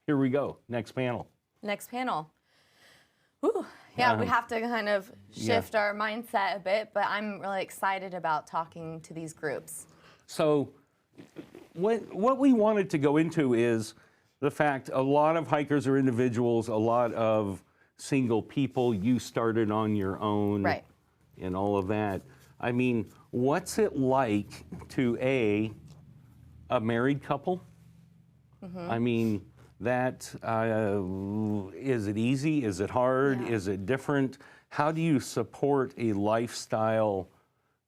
here we go. Next panel. Next panel. Ooh, yeah, we have to kind of shift our mindset a bit, but I'm really excited about talking to these groups. So what we wanted to go into is the fact a lot of hikers are individuals, a lot of single people, you started on your own, Right. and all of that. I mean, what's it like to a married couple? I mean, that, is it easy? Is it hard? Yeah. Is it different? How do you support a lifestyle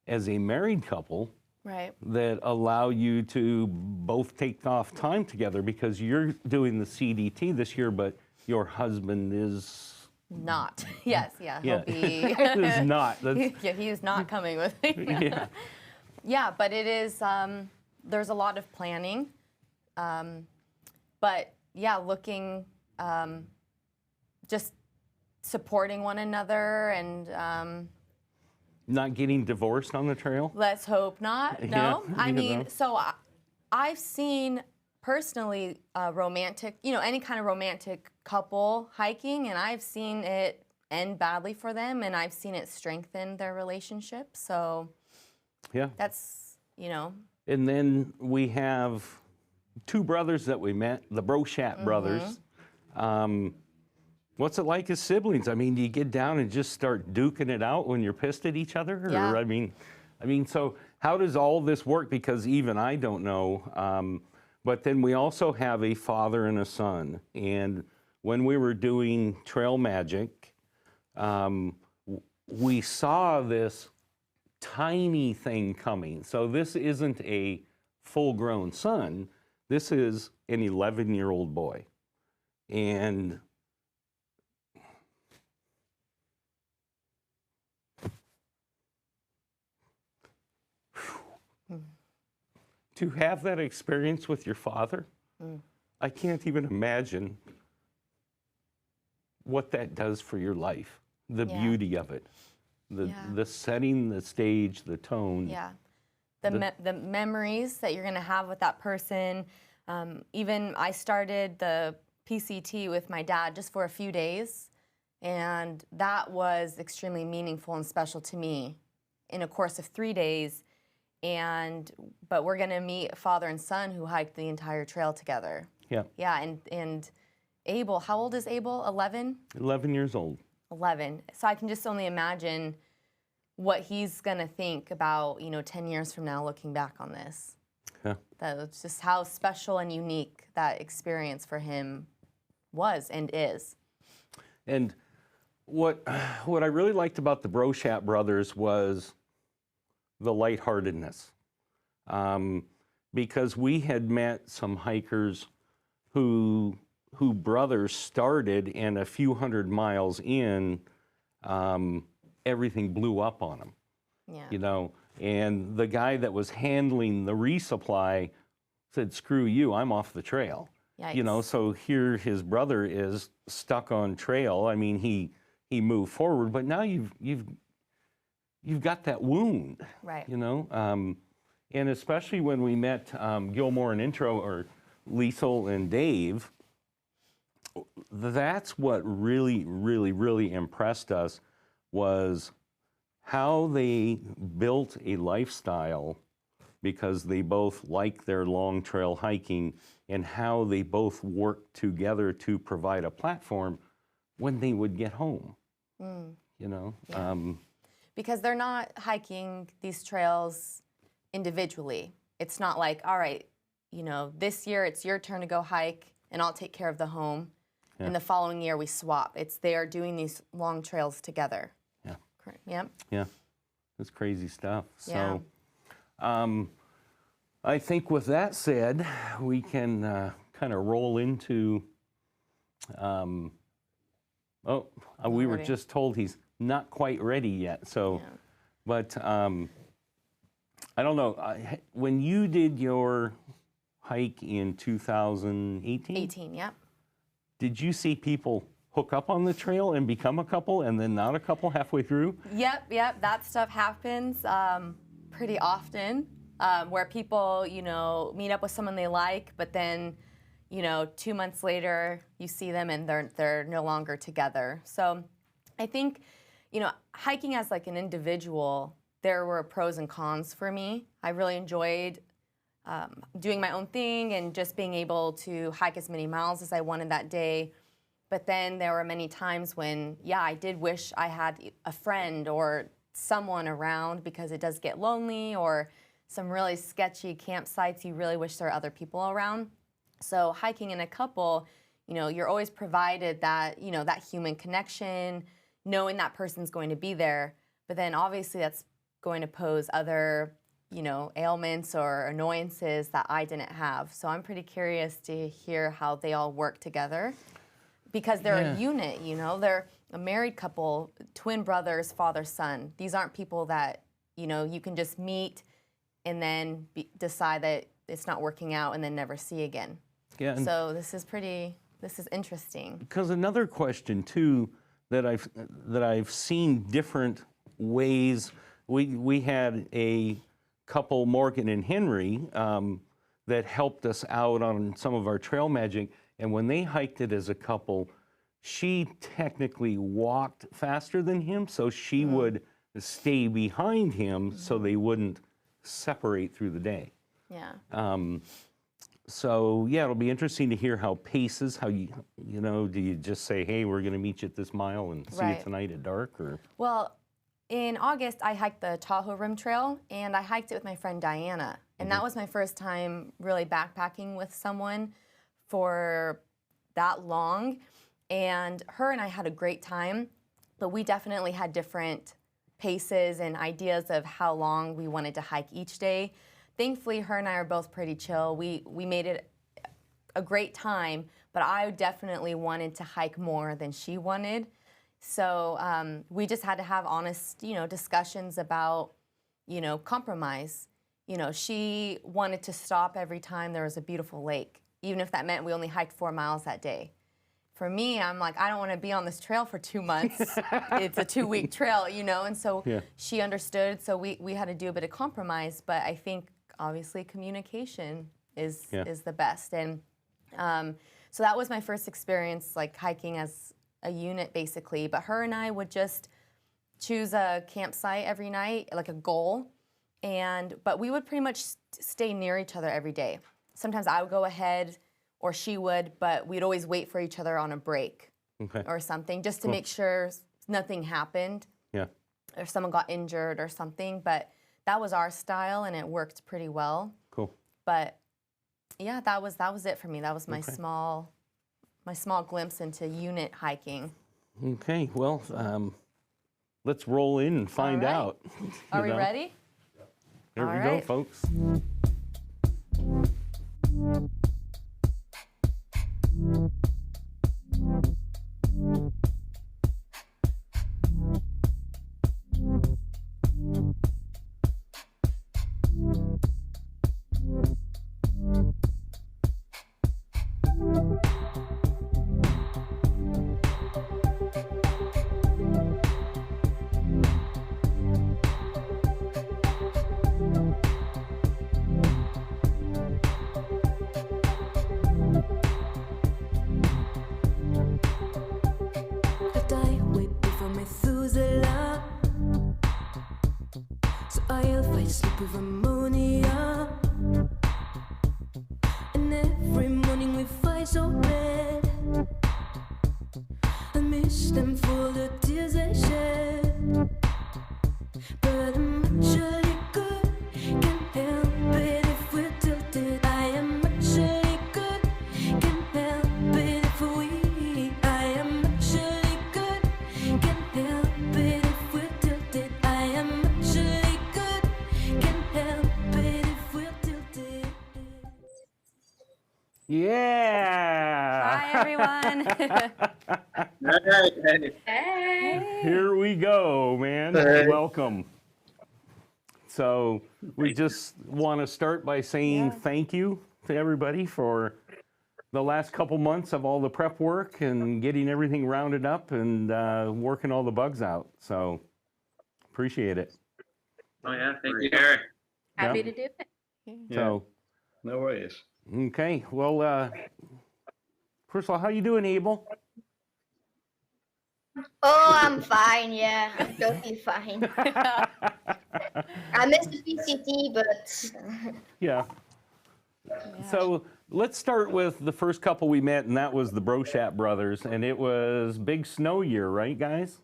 as a married couple Right. that allow you to both take off time together? Because you're doing the CDT this year, but your husband is Not. Yes, yeah, he'll be. is not. Yeah, he is not coming with me. Yeah. Yeah, but it is, there's a lot of planning. But yeah, looking, just supporting one another and Not getting divorced on the trail? let's hope not. No, Yeah, I you mean, know. so I've seen personally romantic, any kind of romantic couple hiking, and I've seen it end badly for them, and I've seen it strengthen their relationship. So Yeah. that's, And then we have two brothers that we met, the Brochat brothers. What's it like as siblings? I mean, do you get down and just start duking it out when you're pissed at each other? Yeah. Or, I mean, so how does all this work? Because even I don't know. But then we also have a father and a son. And when we were doing Trail Magic, we saw this tiny thing coming. So this isn't a full-grown son. This is an 11-year-old boy. And to have that experience with your father, I can't even imagine what that does for your life, the Yeah. beauty of it, the setting, the stage, the tone. yeah. The memories that you're going to have with that person. Even I started the PCT with my dad just for a few days, and that was extremely meaningful and special to me in a course of 3 days. But we're going to meet father and son who hiked the entire trail together. Yeah. Yeah, and Abel, how old is Abel? 11? 11 years old. 11. So I can just only imagine what he's going to think about, 10 years from now looking back on this. Yeah. That's just how special and unique that experience for him was and is. And what I really liked about the Brochat brothers was the lightheartedness. Because we had met some hikers who brothers started, and a few hundred miles in, everything blew up on them. Yeah. And the guy that was handling the resupply said, "Screw you, I'm off the trail." Yikes. So here his brother is stuck on trail. I mean, he moved forward, but now you've got that wound. Right. And especially when we met Gilmore and Intro, or Liesel and Dave, that's what really, really, really impressed us, was how they built a lifestyle because they both like their long trail hiking, and how they both worked together to provide a platform when they would get home. Yeah. Because they're not hiking these trails individually. It's not like, all right, this year it's your turn to go hike and I'll take care of the home. Yeah. And the following year we swap. It's they are doing these long trails together. Yeah. Correct. Yep. Yeah. It's crazy stuff. Yeah. So I think with that said, we can kind of roll into, we were ready. just told he's not quite ready yet. So, Yeah. but I don't know, when you did your hike in 2018? 18, yep. Did you see people hook up on the trail and become a couple and then not a couple halfway through? Yep. That stuff happens pretty often, where people, meet up with someone they like, but then, you know, 2 months later, you see them and they're no longer together. So I think, you know, hiking as like an individual, there were pros and cons for me. I really enjoyed doing my own thing and just being able to hike as many miles as I wanted that day. But then there were many times when, yeah, I did wish I had a friend or someone around, because it does get lonely, or some really sketchy campsites, you really wish there were other people around. So hiking in a couple, you know, you're always provided that, you know, that human connection, knowing that person's going to be there. But then obviously that's going to pose other, you know, ailments or annoyances that I didn't have. So I'm pretty curious to hear how they all work together, because they're a unit, you know, they're a married couple, twin brothers, father, son. These aren't people that, you know, you can just meet and then decide that it's not working out and then never see again. Yeah. So this is interesting. Because another question too that I've seen different ways. We had a couple, Morgan and Henry, that helped us out on some of our trail magic. And when they hiked it as a couple, she technically walked faster than him, so she would stay behind him so they wouldn't separate through the day. Yeah. So yeah, it'll be interesting to hear how paces, how you know, do you just say, hey, we're going to meet you at this mile and see you tonight at dark, or? Well, in August, I hiked the Tahoe Rim Trail, and I hiked it with my friend Diana. And that was my first time really backpacking with someone for that long. And her and I had a great time, but we definitely had different paces and ideas of how long we wanted to hike each day. Thankfully, her and I are both pretty chill. We made it a great time, but I definitely wanted to hike more than she wanted. So we just had to have honest, you know, discussions about, you know, compromise. You know, she wanted to stop every time there was a beautiful lake, even if that meant we only hiked 4 miles that day. For me, I'm like, I don't want to be on this trail for 2 months. It's a 2-week trail, you know, and so she understood. So we had to do a bit of compromise, but I think obviously communication is the best. And so that was my first experience, like hiking as a unit basically. But her and I would just choose a campsite every night, like a goal, but we would pretty much stay near each other every day. Sometimes I would go ahead or she would, but we'd always wait for each other on a break or something, just to make sure nothing happened. Yeah. Or someone got injured or something. But that was our style, and it worked pretty well. Cool. But yeah, that was it for me. That was my small glimpse into unit hiking. Okay. Well, let's roll in and find out. Are we ready? Here we go, folks. Yeah! Hi, everyone. Hey. Here we go, man. Hey. Welcome. So we just want to start by saying thank you to everybody for the last couple months of all the prep work and getting everything rounded up and working all the bugs out. So appreciate it. Oh, yeah. Thank you, Eric. Happy to do it. So, no worries. Okay. Well, first of all, how you doing, Abel? Oh, I'm fine. Yeah, I'm totally fine. I miss the PCT, but Yeah. So let's start with the first couple we met, and that was the Brochat brothers, and it was big snow year, right, guys?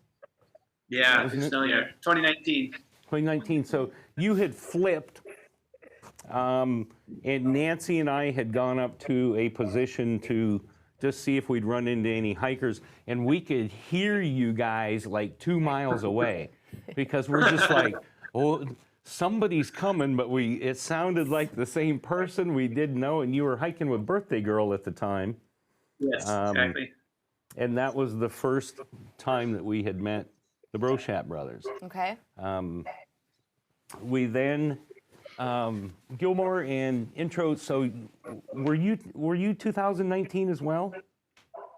Yeah, Wasn't it's it? still here. 2019. 2019. So you had flipped, and Nancy and I had gone up to a position to just see if we'd run into any hikers, and we could hear you guys like 2 miles away because we're just like, oh, somebody's coming, but it sounded like the same person we didn't know, and you were hiking with Birthday Girl at the time, Yes, exactly. and that was the first time that we had met the Brochat brothers. Okay. We then Gilmore and intro. So were you 2019 as well?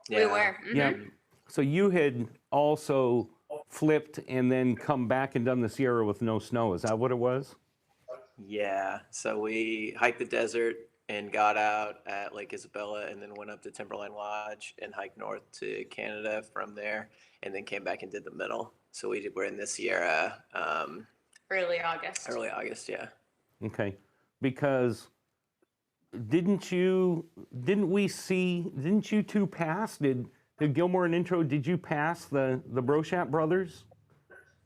Yeah. We were. Mhm. Yeah. So you had also flipped and then come back and done the Sierra with no snow. Is that what it was? Yeah. So we hiked the desert and got out at Lake Isabella and then went up to Timberline Lodge and hiked north to Canada from there and then came back and did the middle. So we're in the Sierra Early August. early August, yeah. Okay. Because didn't you two pass? Did Gilmore and intro, did you pass the Brochat brothers?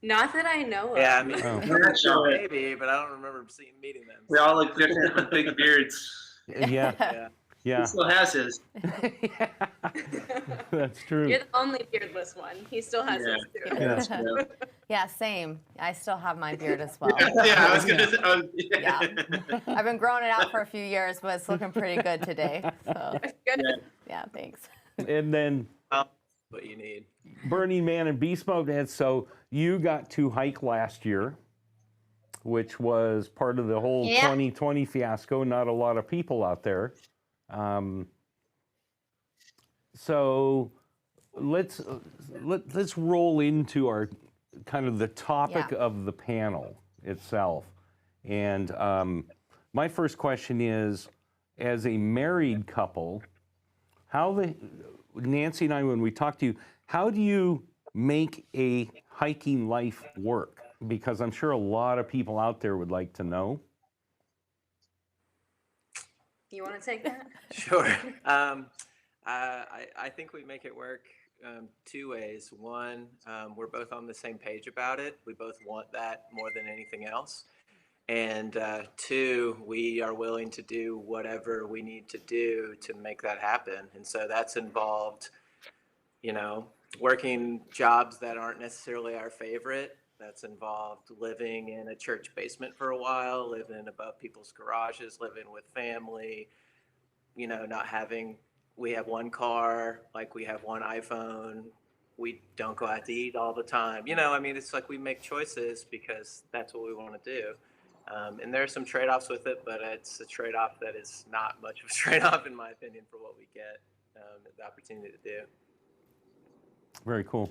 Not that I know of. Yeah, I mean, Not sure. maybe, but I don't remember meeting them. We all look different with big beards. Yeah. Yeah. Yeah. He still has his. Yeah. That's true. You're the only beardless one. He still has Yeah. his too. Yeah. That's true. Yeah, same. I still have my beard as well. Yeah, I was gonna say. Yeah. I've been growing it out for a few years, but it's looking pretty good today. So, Good. yeah, thanks. And then What you need. Burning Man and Beast Mode. And so you got to hike last year, which was part of the whole Yeah. 2020 fiasco. Not a lot of people out there. So let's roll into our kind of the topic Yeah. of the panel itself. And my first question is, as a married couple, Nancy and I, when we talked to you, how do you make a hiking life work? Because I'm sure a lot of people out there would like to know. You want to take that? Sure. I think we make it work two ways. One, we're both on the same page about it. We both want that more than anything else. And two, we are willing to do whatever we need to do to make that happen. And so that's involved, working jobs that aren't necessarily our favorite. That's involved living in a church basement for a while, living above people's garages, living with family, we have one car, like we have one iPhone. We don't go out to eat all the time. It's like we make choices because that's what we want to do. And there are some trade-offs with it, but it's a trade-off that is not much of a trade-off, in my opinion, for what we get the opportunity to do. Very cool.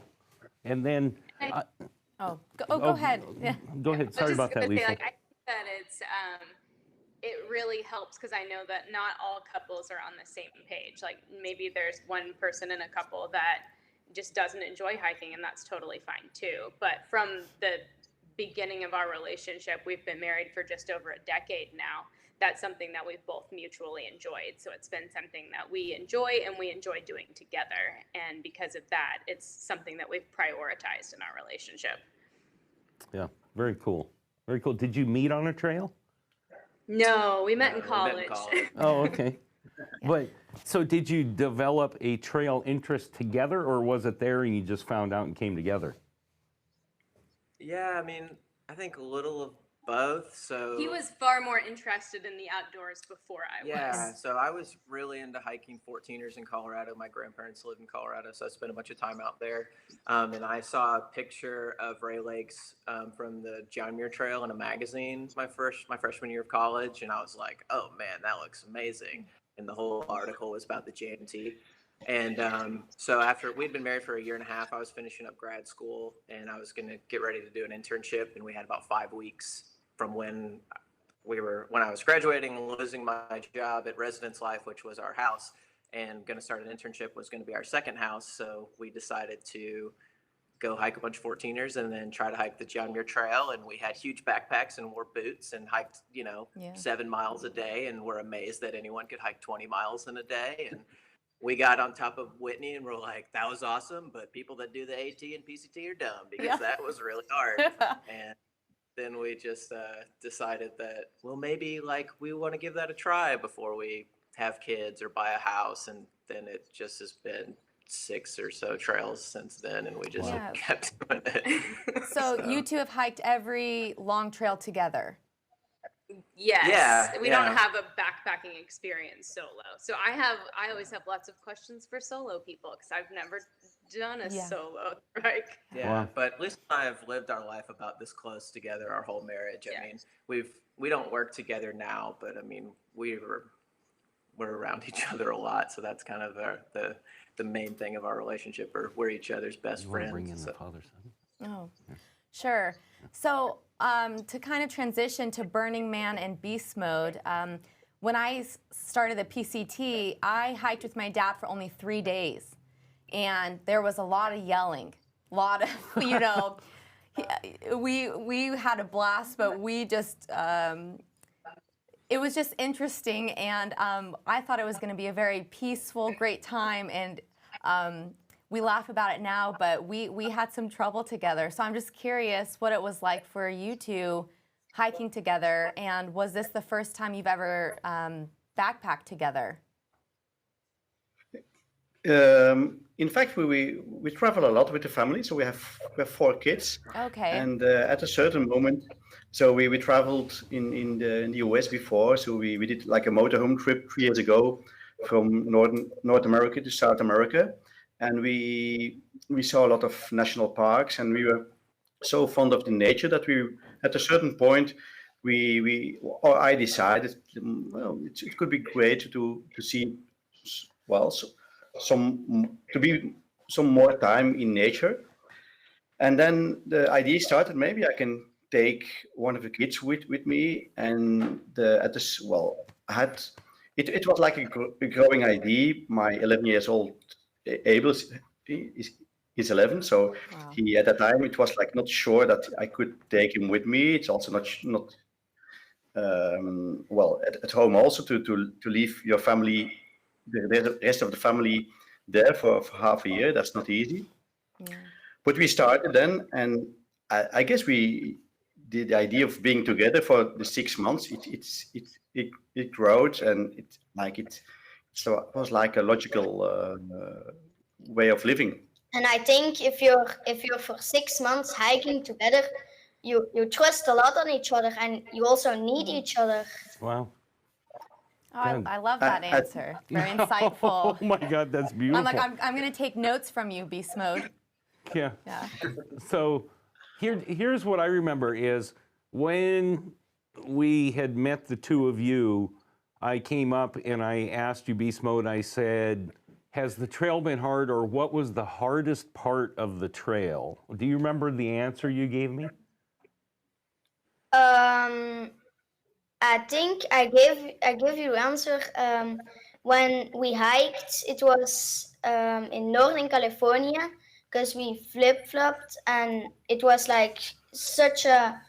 And then, Go ahead. Yeah. go ahead. Sorry about that, Lisa. I think that it really helps because I know that not all couples are on the same page. Like maybe there's one person in a couple that just doesn't enjoy hiking, and that's totally fine too. But from the beginning of our relationship, we've been married for just over a decade now. That's something that we've both mutually enjoyed. So it's been something that we enjoy and we enjoy doing together. And because of that, it's something that we've prioritized in our relationship. Yeah, very cool. Very cool. Did you meet on a trail? No, we met in We met in college. college. Oh, okay. But so did you develop a trail interest together, or was it there and you just found out and came together? Yeah, I think a little of both. So He was far more interested in the outdoors before I was. yeah, so I was really into hiking 14ers in Colorado. My grandparents lived in Colorado, so I spent a bunch of time out there. And I saw a picture of Ray Lakes from the John Muir Trail in a magazine my freshman year of college, and I was like, "Oh man, that looks amazing!" And the whole article was about the JMT. And so after we'd been married for a year and a half, I was finishing up grad school, and I was going to get ready to do an internship, and we had about 5 weeks from when when I was graduating, losing my job at Residence Life, which was our house, and going to start an internship was going to be our second house. So we decided to go hike a bunch of 14ers and then try to hike the John Muir Trail. And we had huge backpacks and wore boots and hiked, 7 miles a day. And we're amazed that anyone could hike 20 miles in a day. And we got on top of Whitney and we're like, that was awesome. But people that do the AT and PCT are dumb because that was really hard. And then we just decided that, well, maybe like we want to give that a try before we have kids or buy a house. And then it just has been 6 or so trails since then, and we just kept doing it. So you two have hiked every long trail together. Yes. Yeah, we don't have a backpacking experience solo. So I always have lots of questions for solo people because I've never done a solo hike. Yeah, Wow. but Lisa and I have lived our life about this close together our whole marriage. I mean, we don't work together now, but I mean, we're around each other a lot, so that's kind of the main thing of our relationship, or we're each other's best friends. Bring in so. the father son. Oh, sure. So to kind of transition to Burning Man and Beast Mode, when I started the PCT, I hiked with my dad for only 3 days, and there was a lot of yelling, a lot of, we had a blast, but we just, it was just interesting, and I thought it was going to be a very peaceful, great time, and we laugh about it now, but we had some trouble together. So I'm just curious what it was like for you two hiking together, and was this the first time you've ever backpacked together? In fact, we travel a lot with the family, so we have 4 kids. Okay. And at a certain moment, so we traveled in the US before, so we did like a motorhome trip 3 years ago from North America to South America, and we saw a lot of national parks, and we were so fond of the nature that we at a certain point I decided, well, it could be great to see, well, to be some more time in nature. And then the idea started, maybe I can take one of the kids with me, and I had it was like a growing idea. My 11 years old Abel is 11, so Wow. he at that time it was like not sure that I could take him with me. It's also not at home also to leave your family, the rest of the family there for half a year. That's not easy. Yeah. But we started then, and I guess the idea of being together for the 6 months, it growed, and it was like a logical way of living. And I think if you're for 6 months hiking together, you trust a lot on each other, and you also need each other. Wow. Oh, I love that answer. Very insightful. Oh my God, that's beautiful. I'm like, I'm going to take notes from you, Beast Mode. Yeah. Yeah. So here's what I remember is when we had met the two of you, I came up and I asked you, Beast Mode, I said, has the trail been hard, or what was the hardest part of the trail? Do you remember the answer you gave me? I think I gave you the answer when we hiked. It was in Northern California, because we flip-flopped, and it was like such a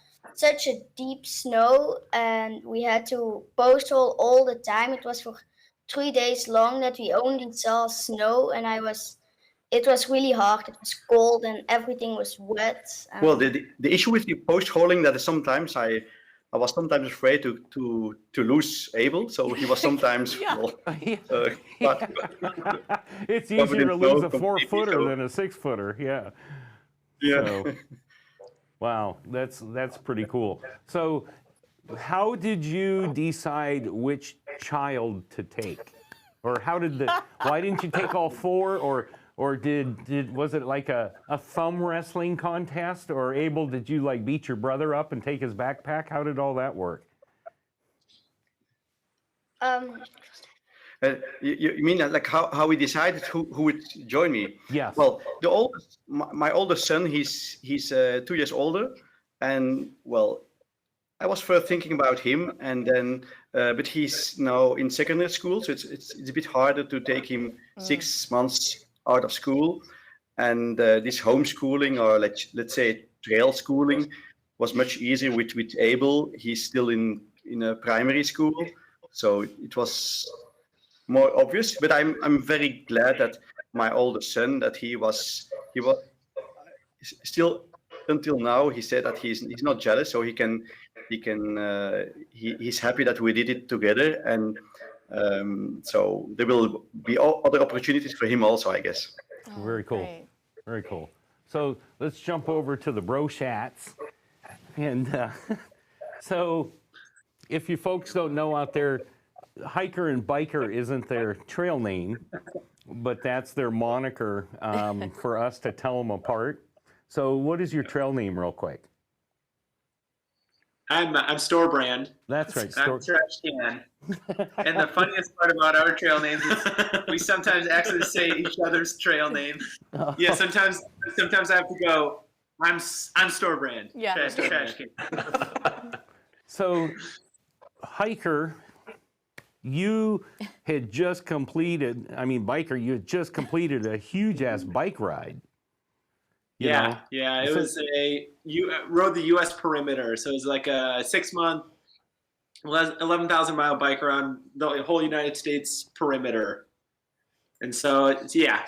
deep snow, and we had to post-hole all the time. It was for 3 days long that we only saw snow, and it was really hard. It was cold and everything was wet. Well, the issue with the post-holing that is sometimes I was sometimes afraid to lose Abel, so he was sometimes It's easier to lose a 4-footer than a 6-footer. Yeah. Yeah. So, wow, that's pretty cool. So, how did you decide which child to take, or why didn't you take all 4, or was it like a thumb wrestling contest, or Abel, did you like beat your brother up and take his backpack? How did all that work? You mean like how we decided who would join me? Yes. Well, my oldest son, he's 2 years older, and well, I was first thinking about him, and then, but he's now in secondary school, so it's a bit harder to take him 6 months out of school, and this homeschooling, or let's say trail schooling, was much easier with Abel. He's still in a primary school, so it was more obvious. But I'm very glad that my older son, that he was still, until now, he said that he's not jealous, so he's happy that we did it together, and so there will be other opportunities for him also, I guess. Oh, Very cool. great. Very cool. So let's jump over to the bro chats. And so if you folks don't know out there, hiker and biker isn't their trail name, but that's their moniker for us to tell them apart. So what is your trail name real quick? I'm store brand. That's right. I'm trash can. And the funniest part about our trail names is we sometimes actually say each other's trail name. Yeah, sometimes I have to go, I'm store brand. Yeah. Trash can. So, hiker, you had just completed, biker, you had just completed a huge ass bike ride. You know? Yeah. It So- was rode the U.S. perimeter. So it was like a 6-month, 11,000 mile bike around the whole United States perimeter. And so,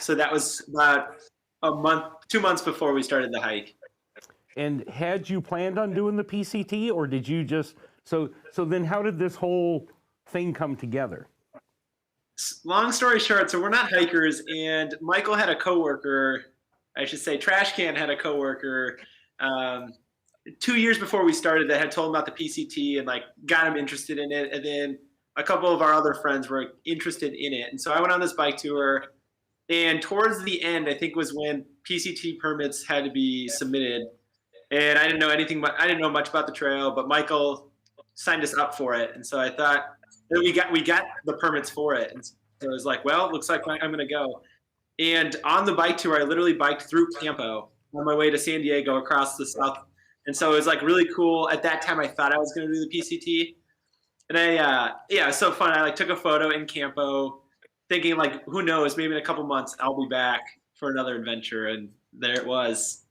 so that was about 2 months before we started the hike. And had you planned on doing the PCT, or did you just, so then how did this whole thing come together? Long story short, so we're not hikers, and Michael had a coworker, I should say Trash Can had a coworker 2 years before we started that had told him about the PCT and got him interested in it. And then a couple of our other friends were interested in it. And so I went on this bike tour, and towards the end, I think was when PCT permits had to be submitted. And I didn't know much about the trail, but Michael signed us up for it. And so I thought that we got the permits for it. And so I was like, well, it looks like I'm going to go. And on the bike tour, I literally biked through Campo on my way to San Diego across the south. And so it was really cool. At that time, I thought I was going to do the PCT. And it was so fun. I took a photo in Campo thinking who knows, maybe in a couple months I'll be back for another adventure. And there it was.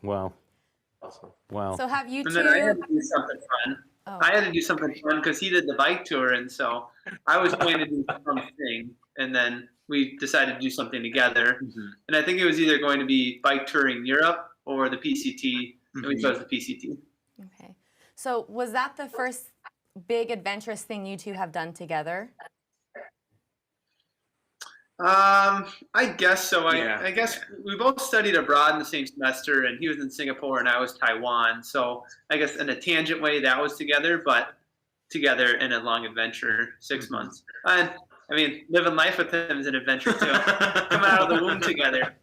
Wow. Awesome. Wow. So have you And then I had two? to do something fun. Oh. I had to do something fun because he did the bike tour, and so I was going to do something, and then we decided to do something together. Mm-hmm. And I think it was either going to be bike touring Europe or the PCT, and we chose the PCT. Okay. So was that the first big adventurous thing you two have done together? I guess so. Yeah. I guess we both studied abroad in the same semester, and he was in Singapore and I was Taiwan. So I guess in a tangent way that was together, but together in a long adventure, 6 months. And living life with him is an adventure too. Coming out of the womb together.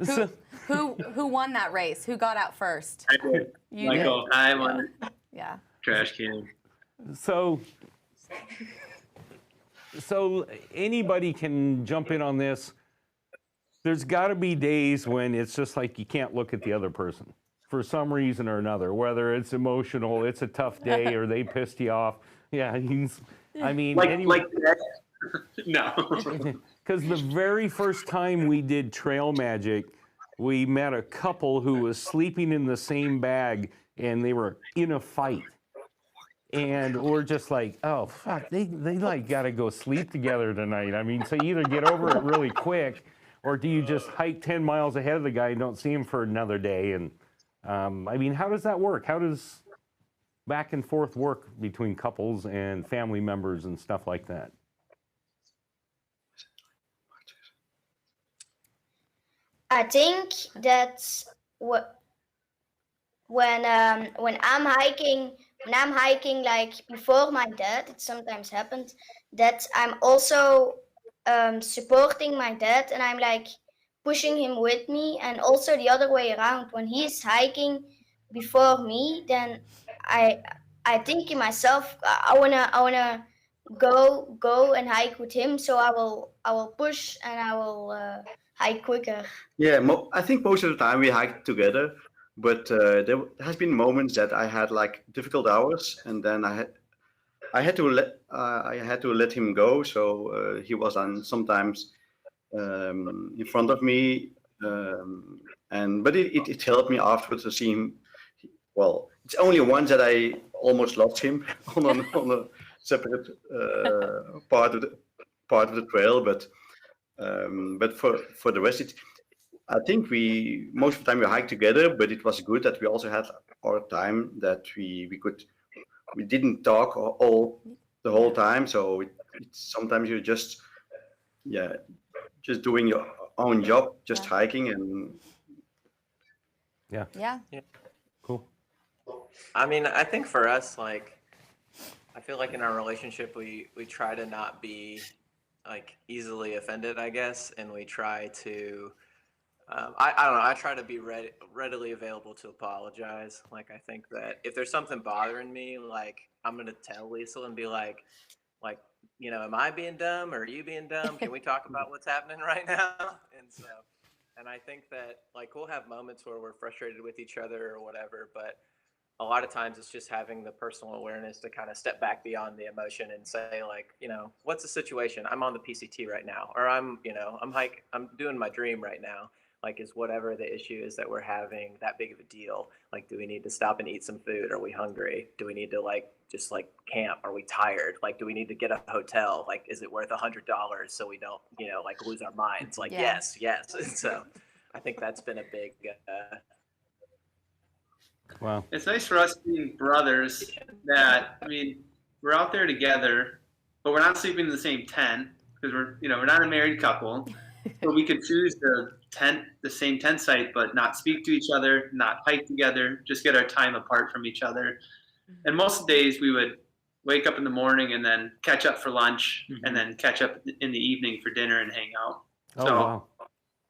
So- Who won that race? Who got out first? I did. You Michael, I won. Yeah. Trash can. So anybody can jump in on this. There's got to be days when it's just you can't look at the other person for some reason or another, whether it's emotional, it's a tough day, or they pissed you off. Yeah, Like today? No. Because the very first time we did Trail Magic, we met a couple who was sleeping in the same bag, and they were in a fight. And we're just oh, fuck, they got to go sleep together tonight. So you either get over it really quick, or do you just hike 10 miles ahead of the guy and don't see him for another day? And how does that work? How does back and forth work between couples and family members and stuff like that? I think that's what when I'm hiking before my dad, it sometimes happens that I'm also supporting my dad, and I'm pushing him with me, and also the other way around. When he's hiking before me, then I think in myself, I wanna go and hike with him, so I will push and I will hike quicker. Yeah, I think most of the time we hike together, But there has been moments that I had like difficult hours, and then I had to let him go. So he was on sometimes in front of me, but it helped me afterwards to see him. Well, it's only once that I almost lost him on a separate part of the trail, but for the rest, I think we most of the time we hiked together, but it was good that we also had our time that we didn't talk all the whole time. So sometimes you're just doing your own job, just hiking and Yeah. Cool. I mean, I think for us, like, I feel like in our relationship, we try to not be like easily offended, I guess, and we try to. I don't know. I try to be readily available to apologize. Like, I think that if there's something bothering me, like, I'm gonna tell Lisa and be like, am I being dumb or are you being dumb? Can we talk about what's happening right now? And I think that like we'll have moments where we're frustrated with each other or whatever, but a lot of times it's just having the personal awareness to kind of step back beyond the emotion and say like, what's the situation? I'm on the PCT right now, or I'm doing my dream right now. Like, is whatever the issue is that we're having that big of a deal? Like, do we need to stop and eat some food? Are we hungry? Do we need to just camp? Are we tired? Like, do we need to get a hotel? Like, is it worth $100 so we don't, lose our minds? Like, yes. And so I think that's been a big, Wow. It's nice for us being brothers that, I mean, we're out there together, but we're not sleeping in the same tent because we're not a married couple. So we could choose the same tent site, but not speak to each other, not hike together, just get our time apart from each other. And most of the days we would wake up in the morning and then catch up for lunch and then catch up in the evening for dinner and hang out. Wow.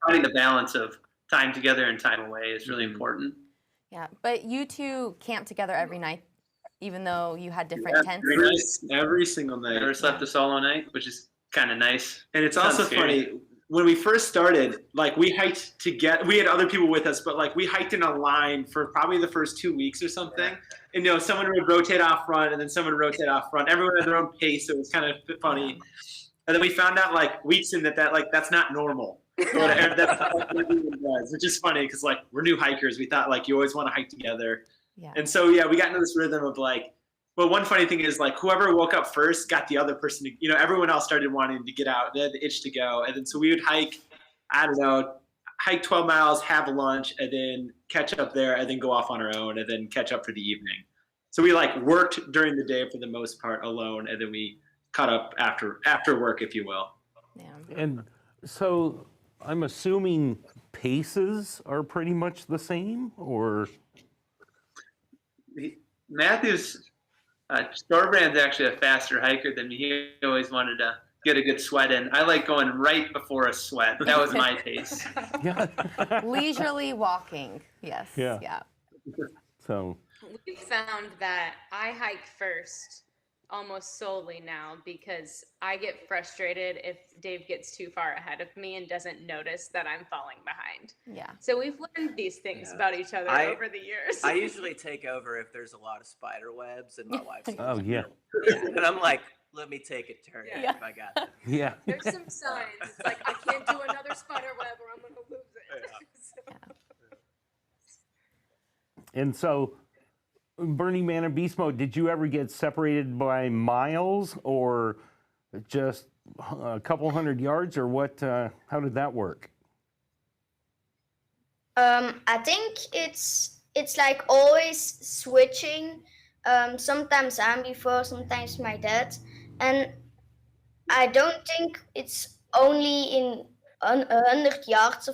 Finding the balance of time together and time away is really important. Yeah, but you two camped together every night, even though you had different tents. Every single night. Never slept a solo night, which is kind of nice. And it's also funny. When we first started, like we hiked together, we had other people with us, but like we hiked in a line for probably the first 2 weeks or something. And someone would rotate off front and then someone would rotate off front. Everyone had their own pace. So it was kind of funny. And then we found out like weeks in that that's not normal. Which is funny because like we're new hikers. We thought like you always want to hike together. Yeah. And so we got into this rhythm of like, well, one funny thing is like whoever woke up first got the other person to, everyone else started wanting to get out. They had the itch to go. And then so we would hike, hike 12 miles, have a lunch, and then catch up there, and then go off on our own, and then catch up for the evening. So we like worked during the day for the most part alone, and then we caught up after work, if you will. Yeah. And so I'm assuming paces are pretty much the same, or? Matthew's Storbrand's actually a faster hiker than me. He always wanted to get a good sweat in. I like going right before a sweat. That was my pace. Yeah. Leisurely walking. Yes. Yeah. So. We found that I hike first almost solely now because I get frustrated if Dave gets too far ahead of me and doesn't notice that I'm falling behind. Yeah. So we've learned these things about each other over the years. I usually take over if there's a lot of spider webs and my wife's Oh yeah. And I'm like, let me take a turn if I got this. Yeah. There's some signs. It's like I can't do another spider web or I'm gonna lose it. And so, Burning Man and Beast Mode, did you ever get separated by miles or just a couple hundred yards, or what? How did that work? I think it's like always switching. Sometimes I'm before, sometimes my dad, and I don't think it's only in 100 yards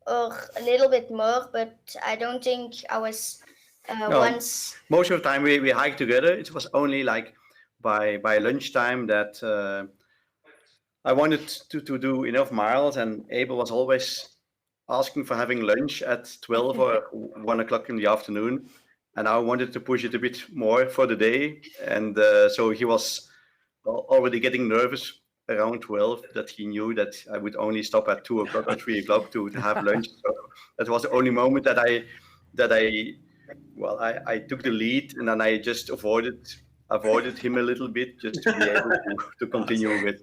or a little bit more, but I don't think I was once. Most of the time we hiked together. It was only like by lunchtime that I wanted to do enough miles, and Abel was always asking for having lunch at 12 or 1 o'clock in the afternoon, and I wanted to push it a bit more for the day, and so he was already getting nervous around 12 that he knew that I would only stop at 2 o'clock or 3 o'clock to have lunch. So that was the only moment that I that I took the lead, and then I just avoided him a little bit just to be able to continue with.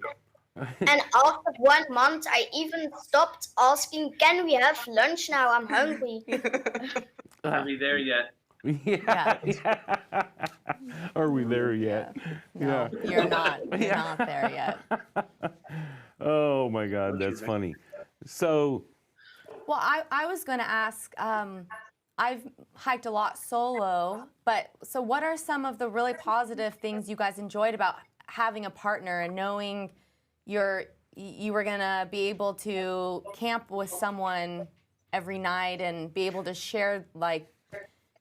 And after 1 month, I even stopped asking, "Can we have lunch now? I'm hungry." Are we there yet? Yeah. Are we there yet? No, you're not. You're not there yet. Oh my God, that's funny. So, Well, I was going to ask, I've hiked a lot solo, but so what are some of the really positive things you guys enjoyed about having a partner and knowing you were going to be able to camp with someone every night and be able to share, like,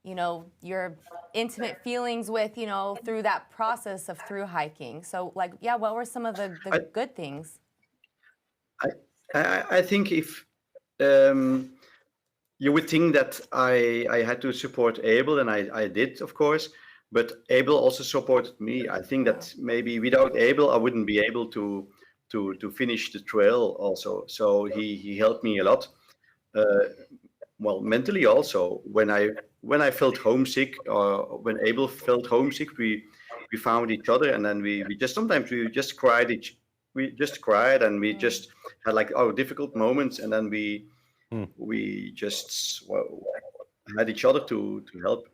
you know, your intimate feelings with, you know, through that process of through hiking. So, like, yeah, what were some of the good things? I think if you would think that I had to support Abel, and I did, of course, but Abel also supported me. I think that maybe without Abel, I wouldn't be able to finish the trail also. So he helped me a lot. Well, mentally also. When I felt homesick, or when Abel felt homesick, we found each other, and then we just sometimes we just cried and we just had like our difficult moments, and then we just had each other to help.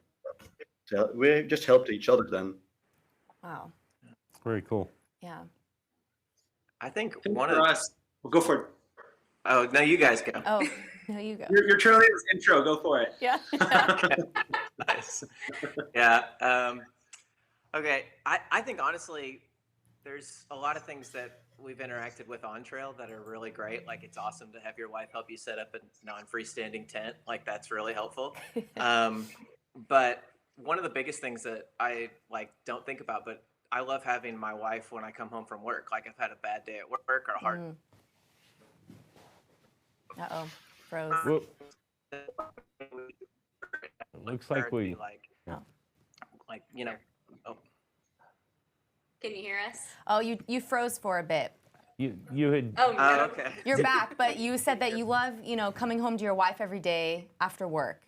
We just helped each other then. Wow. very cool. Yeah. I think For one of us, we'll go for it. oh no, you guys go. Oh, no, you go. Your Trillium's intro. Go for it. Yeah. Nice. Yeah. Okay. I think honestly, there's a lot of things that we've interacted with on trail that are really great. Like, it's awesome to have your wife help you set up a non-freestanding tent. Like, that's really helpful. But one of the biggest things that I don't think about, but I love having my wife when I come home from work. Like, I've had a bad day at work or hard. Uh-oh, froze. Whoop. Looks like we. You know. Oh. Can you hear us? Oh, you froze for a bit. You had. Oh, no. Okay. You're back, but you said that you love, you know, coming home to your wife every day after work.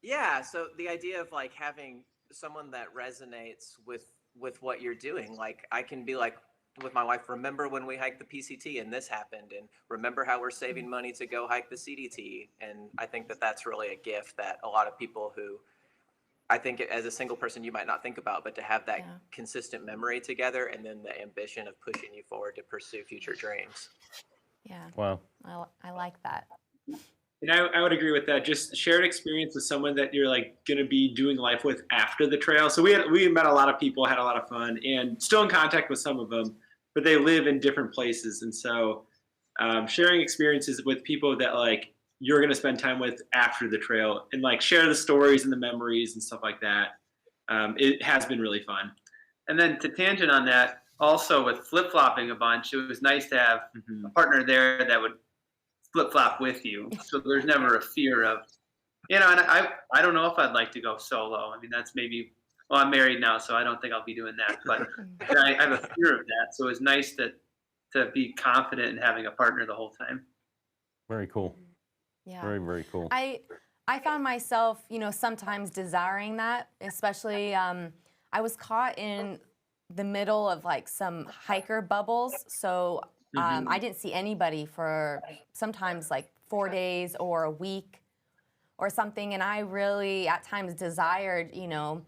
Yeah. So the idea of like having someone that resonates with what you're doing, like I can be like with my wife, remember when we hiked the PCT and this happened, and remember how we're saving money to go hike the CDT. And I think that that's really a gift that a lot of people who I think as a single person you might not think about, but to have that consistent memory together and then the ambition of pushing you forward to pursue future dreams. Yeah. Wow. I like that. And I would agree with that. Just shared experience with someone that you're like going to be doing life with after the trail. So we met a lot of people, had a lot of fun, and still in contact with some of them, but they live in different places. And so sharing experiences with people that like you're going to spend time with after the trail and like share the stories and the memories and stuff like that. It has been really fun. And then to tangent on that, also with flip-flopping a bunch, it was nice to have a partner there that would flip-flop with you. So there's never a fear of, and I don't know if I'd like to go solo. I mean, that's maybe, well, I'm married now, so I don't think I'll be doing that. But I have a fear of that. So it's nice to be confident in having a partner the whole time. Very cool. Yeah. Very, very cool. I found myself, you know, sometimes desiring that, especially I was caught in the middle of like some hiker bubbles. So I didn't see anybody for sometimes like 4 days or a week or something. And I really at times desired, you know,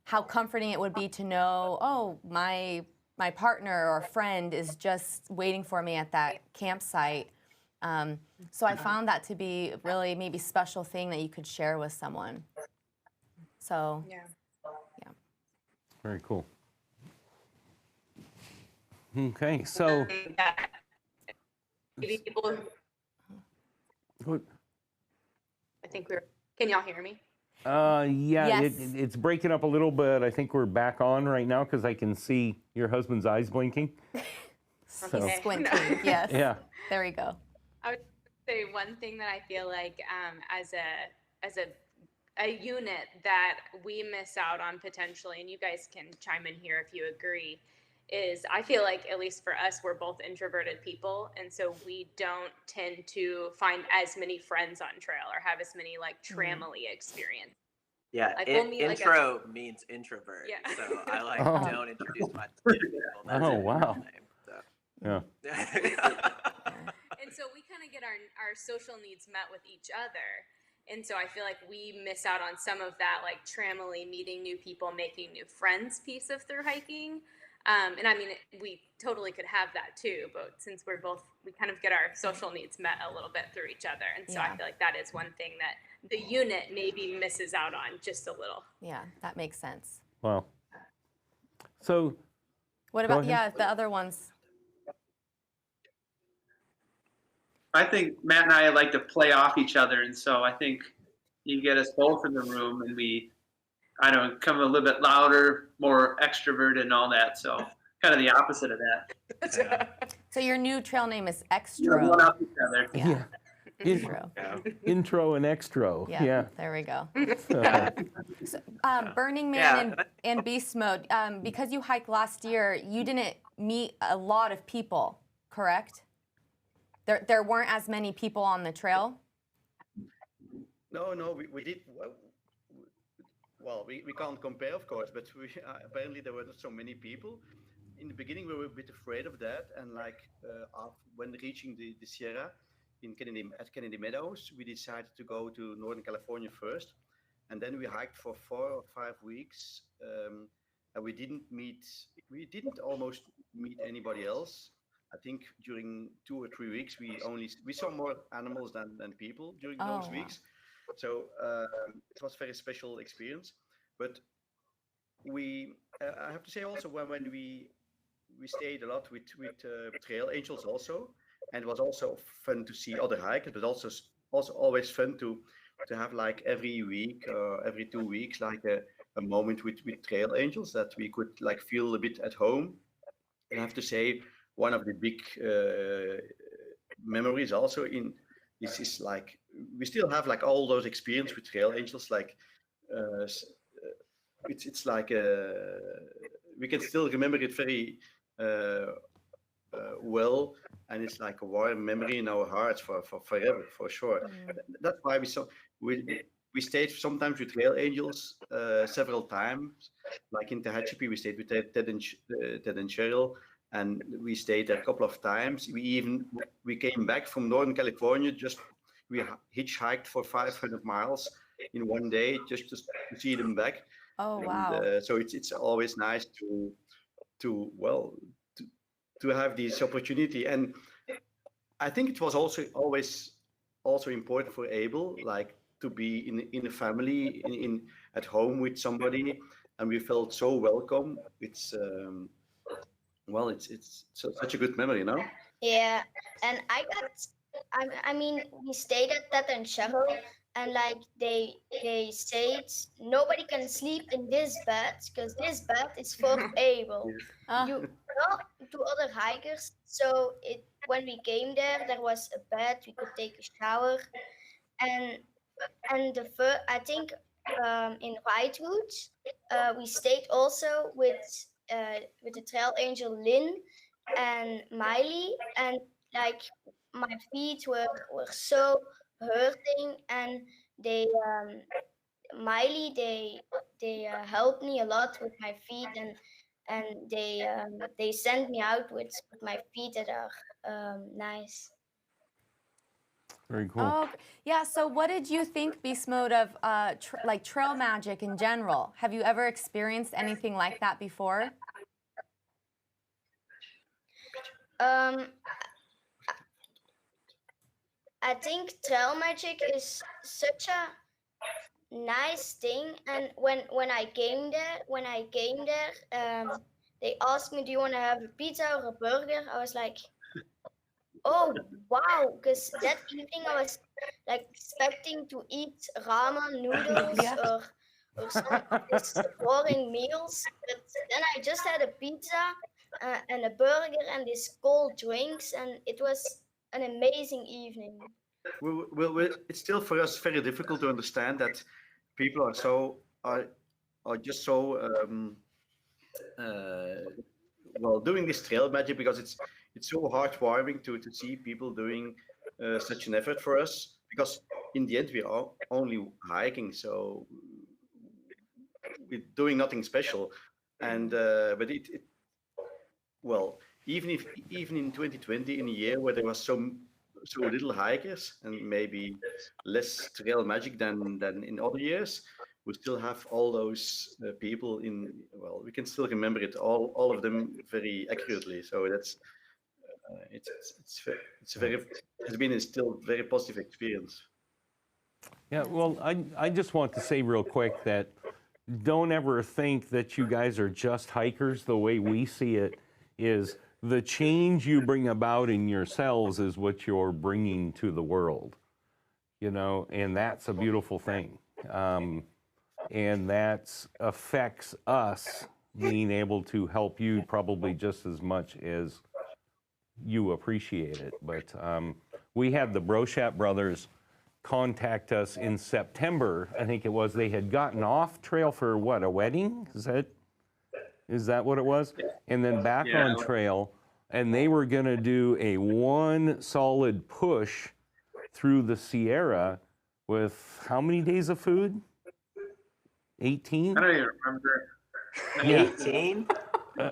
how comforting it would be to know, oh, my partner or friend is just waiting for me at that campsite. So I found that to be really maybe special thing that you could share with someone. So Yeah. Very cool. Okay, so. Maybe people. What? I think can y'all hear me? Yeah, Yes. it's breaking up a little bit. I think we're back on right now because I can see your husband's eyes blinking. So, he's squinting. Yes. yeah. There we go. I would say one thing that I feel like as a unit that we miss out on potentially, and you guys can chime in here if you agree, is I feel like, at least for us, we're both introverted people. And so we don't tend to find as many friends on trail or have as many like tramily experience. Yeah, Like, we'll meet, like, intro means introvert. Yeah. So I like Oh. don't introduce myself to people. That's Oh, it, wow. name, so. Yeah. And so we kind of get our social needs met with each other. And so I feel like we miss out on some of that, like tramily, meeting new people, making new friends piece of through hiking. And I mean, we totally could have that too, but since we kind of get our social needs met a little bit through each other. And so I feel like that is one thing that the unit maybe misses out on just a little. Yeah, that makes sense. Wow. So What Go about, ahead. the other ones? I think Matt and I like to play off each other, and so I think you get us both in the room, and we, I don't know, come a little bit louder, more extroverted, and all that. So kind of the opposite of that. So your new trail name is You know, Extro. one off each other. yeah. Extro. Intro and extro. Yeah, there we go. So, Burning Man and Beast Mode, because you hiked last year, you didn't meet a lot of people, correct? There weren't as many people on the trail? No, we did. Well, we can't compare, of course, but we, apparently there were not so many people. In the beginning, we were a bit afraid of that, and like when reaching the Sierra at Kennedy Meadows, we decided to go to Northern California first, and then we hiked for 4 or 5 weeks, and we didn't almost meet anybody else. I think during 2 or 3 weeks, we saw more animals than people during those weeks. So it was a very special experience. But I have to say also when we stayed a lot with trail angels also, and it was also fun to see other hikers, but also always fun to have like every week or every 2 weeks like a moment with trail angels that we could like feel a bit at home. And I have to say, one of the big memories also in this is like we still have like all those experience with trail angels, like it's like we can still remember it very well, and it's like a warm memory in our hearts for forever, for sure. That's why we stayed sometimes with trail angels several times, like in Tehachapi we stayed with Ted and Cheryl, and we stayed there a couple of times. We came back from Northern California, we hitchhiked for 500 miles in one day just to see them back. Oh, wow. So it's always nice to have this opportunity. And I think it was also always important for Abel, like to be in a family, at home with somebody, and we felt so welcome. It's such a good memory, you know? Yeah, and I mean, we stayed at Ted and Cheryl, and like they said, nobody can sleep in this bed because this bed is for Abel. You know, to other hikers. So when we came there was a bed, we could take a shower, and I think in Whitewood, we stayed also with the trail angel Lynn and Miley, and like my feet were so hurting, and they Miley they helped me a lot with my feet, and they sent me out with my feet that are nice. Very cool. Oh, yeah. So what did you think, Beast Mode, of like trail magic in general? Have you ever experienced anything like that before? I think trail magic is such a nice thing, and when I came there, they asked me, do you want to have a pizza or a burger? I was like, oh wow, because that evening I was like expecting to eat ramen noodles or some of these boring meals, but then I just had a pizza and a burger and these cold drinks, and it was an amazing evening. Well, it's still for us very difficult to understand that people are just so doing this trail magic, because it's so heartwarming to see people doing such an effort for us, because in the end we are only hiking, so we're doing nothing special. And but it well, even in 2020, in a year where there was so little hikers and maybe less trail magic than in other years, we still have all those people in. Well, we can still remember it all of them very accurately. So that's it's a very has been a still very positive experience. Yeah, well, I just want to say real quick that don't ever think that you guys are just hikers. The way we see it is the change you bring about in yourselves is what you're bringing to the world, you know, and that's a beautiful thing. And that affects us being able to help you probably just as much as you appreciate it. But we had the Brochat brothers contact us in September, I think it was. They had gotten off trail for what, a wedding? Is that what it was? And then back on trail, and they were gonna do a one solid push through the Sierra with how many days of food? 18? I don't even remember. Yeah. 18?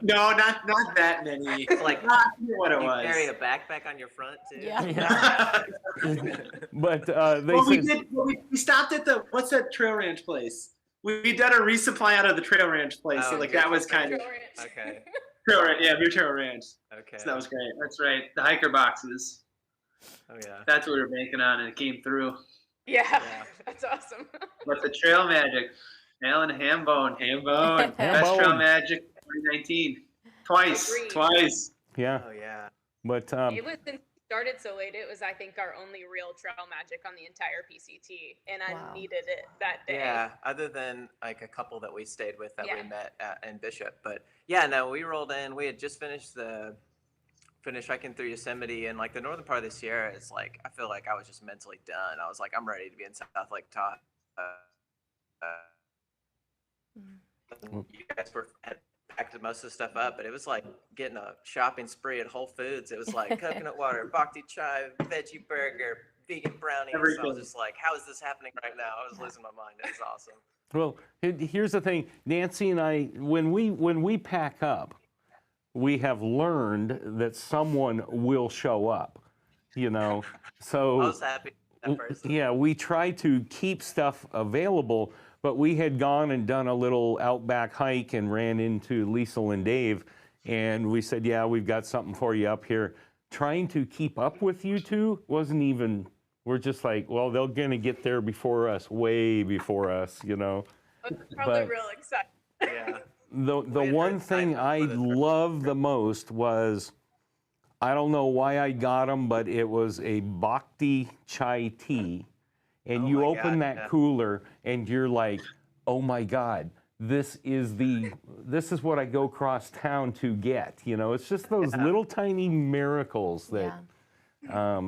No, not that many. Like, Not what it you was. carry a backpack on your front too? Yeah. But they Well, said, we stopped at the what's that trail ranch place? We did a resupply out of the trail ranch place, so Oh, like Muir that was Trail kind of Okay. trail ranch. Yeah, Muir Trail Ranch. Okay. So that was great. That's right. The hiker boxes. Oh yeah. That's what we were banking on, and it came through. Yeah, that's awesome. But the trail magic, Alan Hambone, best trail Hambone. magic 2019, twice. yeah, Oh yeah. but It was since we started so late. It was, I think, our only real trail magic on the entire PCT, and I Wow. needed it that day. Yeah, other than like a couple that we stayed with that Yeah. we met in Bishop. But yeah, no, we rolled in. We had just finished hiking through Yosemite, and like the northern part of the Sierra is like, I feel like I was just mentally done. I was like, I'm ready to be in South Lake Tahoe. You guys had packed most of the stuff up, but it was like getting a shopping spree at Whole Foods. It was like coconut water, bhakti chai, veggie burger, vegan brownies. I was Everything. just like, how is this happening right now? I was losing my mind. It was awesome. well, here's the thing. Nancy and I, when we pack up, we have learned that someone will show up, you know. So I was happy at first. yeah, we try to keep stuff available, but we had gone and done a little outback hike and ran into Liesel and Dave, and we said, yeah, we've got something for you up here. Trying to keep up with you two wasn't even, we're just like, well, they're gonna get there before us, way before us, you know. I was probably But- real excited. Yeah. The had one heard thing excitement I for this first- loved the most was, I don't know why I got them, but it was a bhakti chai tea. And Oh you my open God, that yeah. cooler and you're like, oh my God, this is what I go across town to get. You know, it's just those little tiny miracles that, Yeah.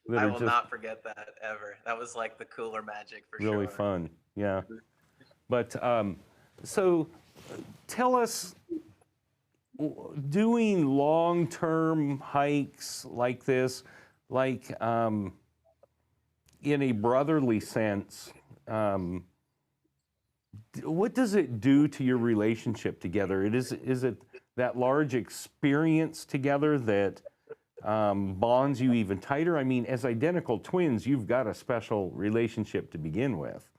that I are will just not forget that ever. That was like the cooler magic for really sure. fun. Yeah. But so tell us, doing long-term hikes like this, like in a brotherly sense, what does it do to your relationship together? Is it that large experience together that bonds you even tighter? I mean, as identical twins, you've got a special relationship to begin with.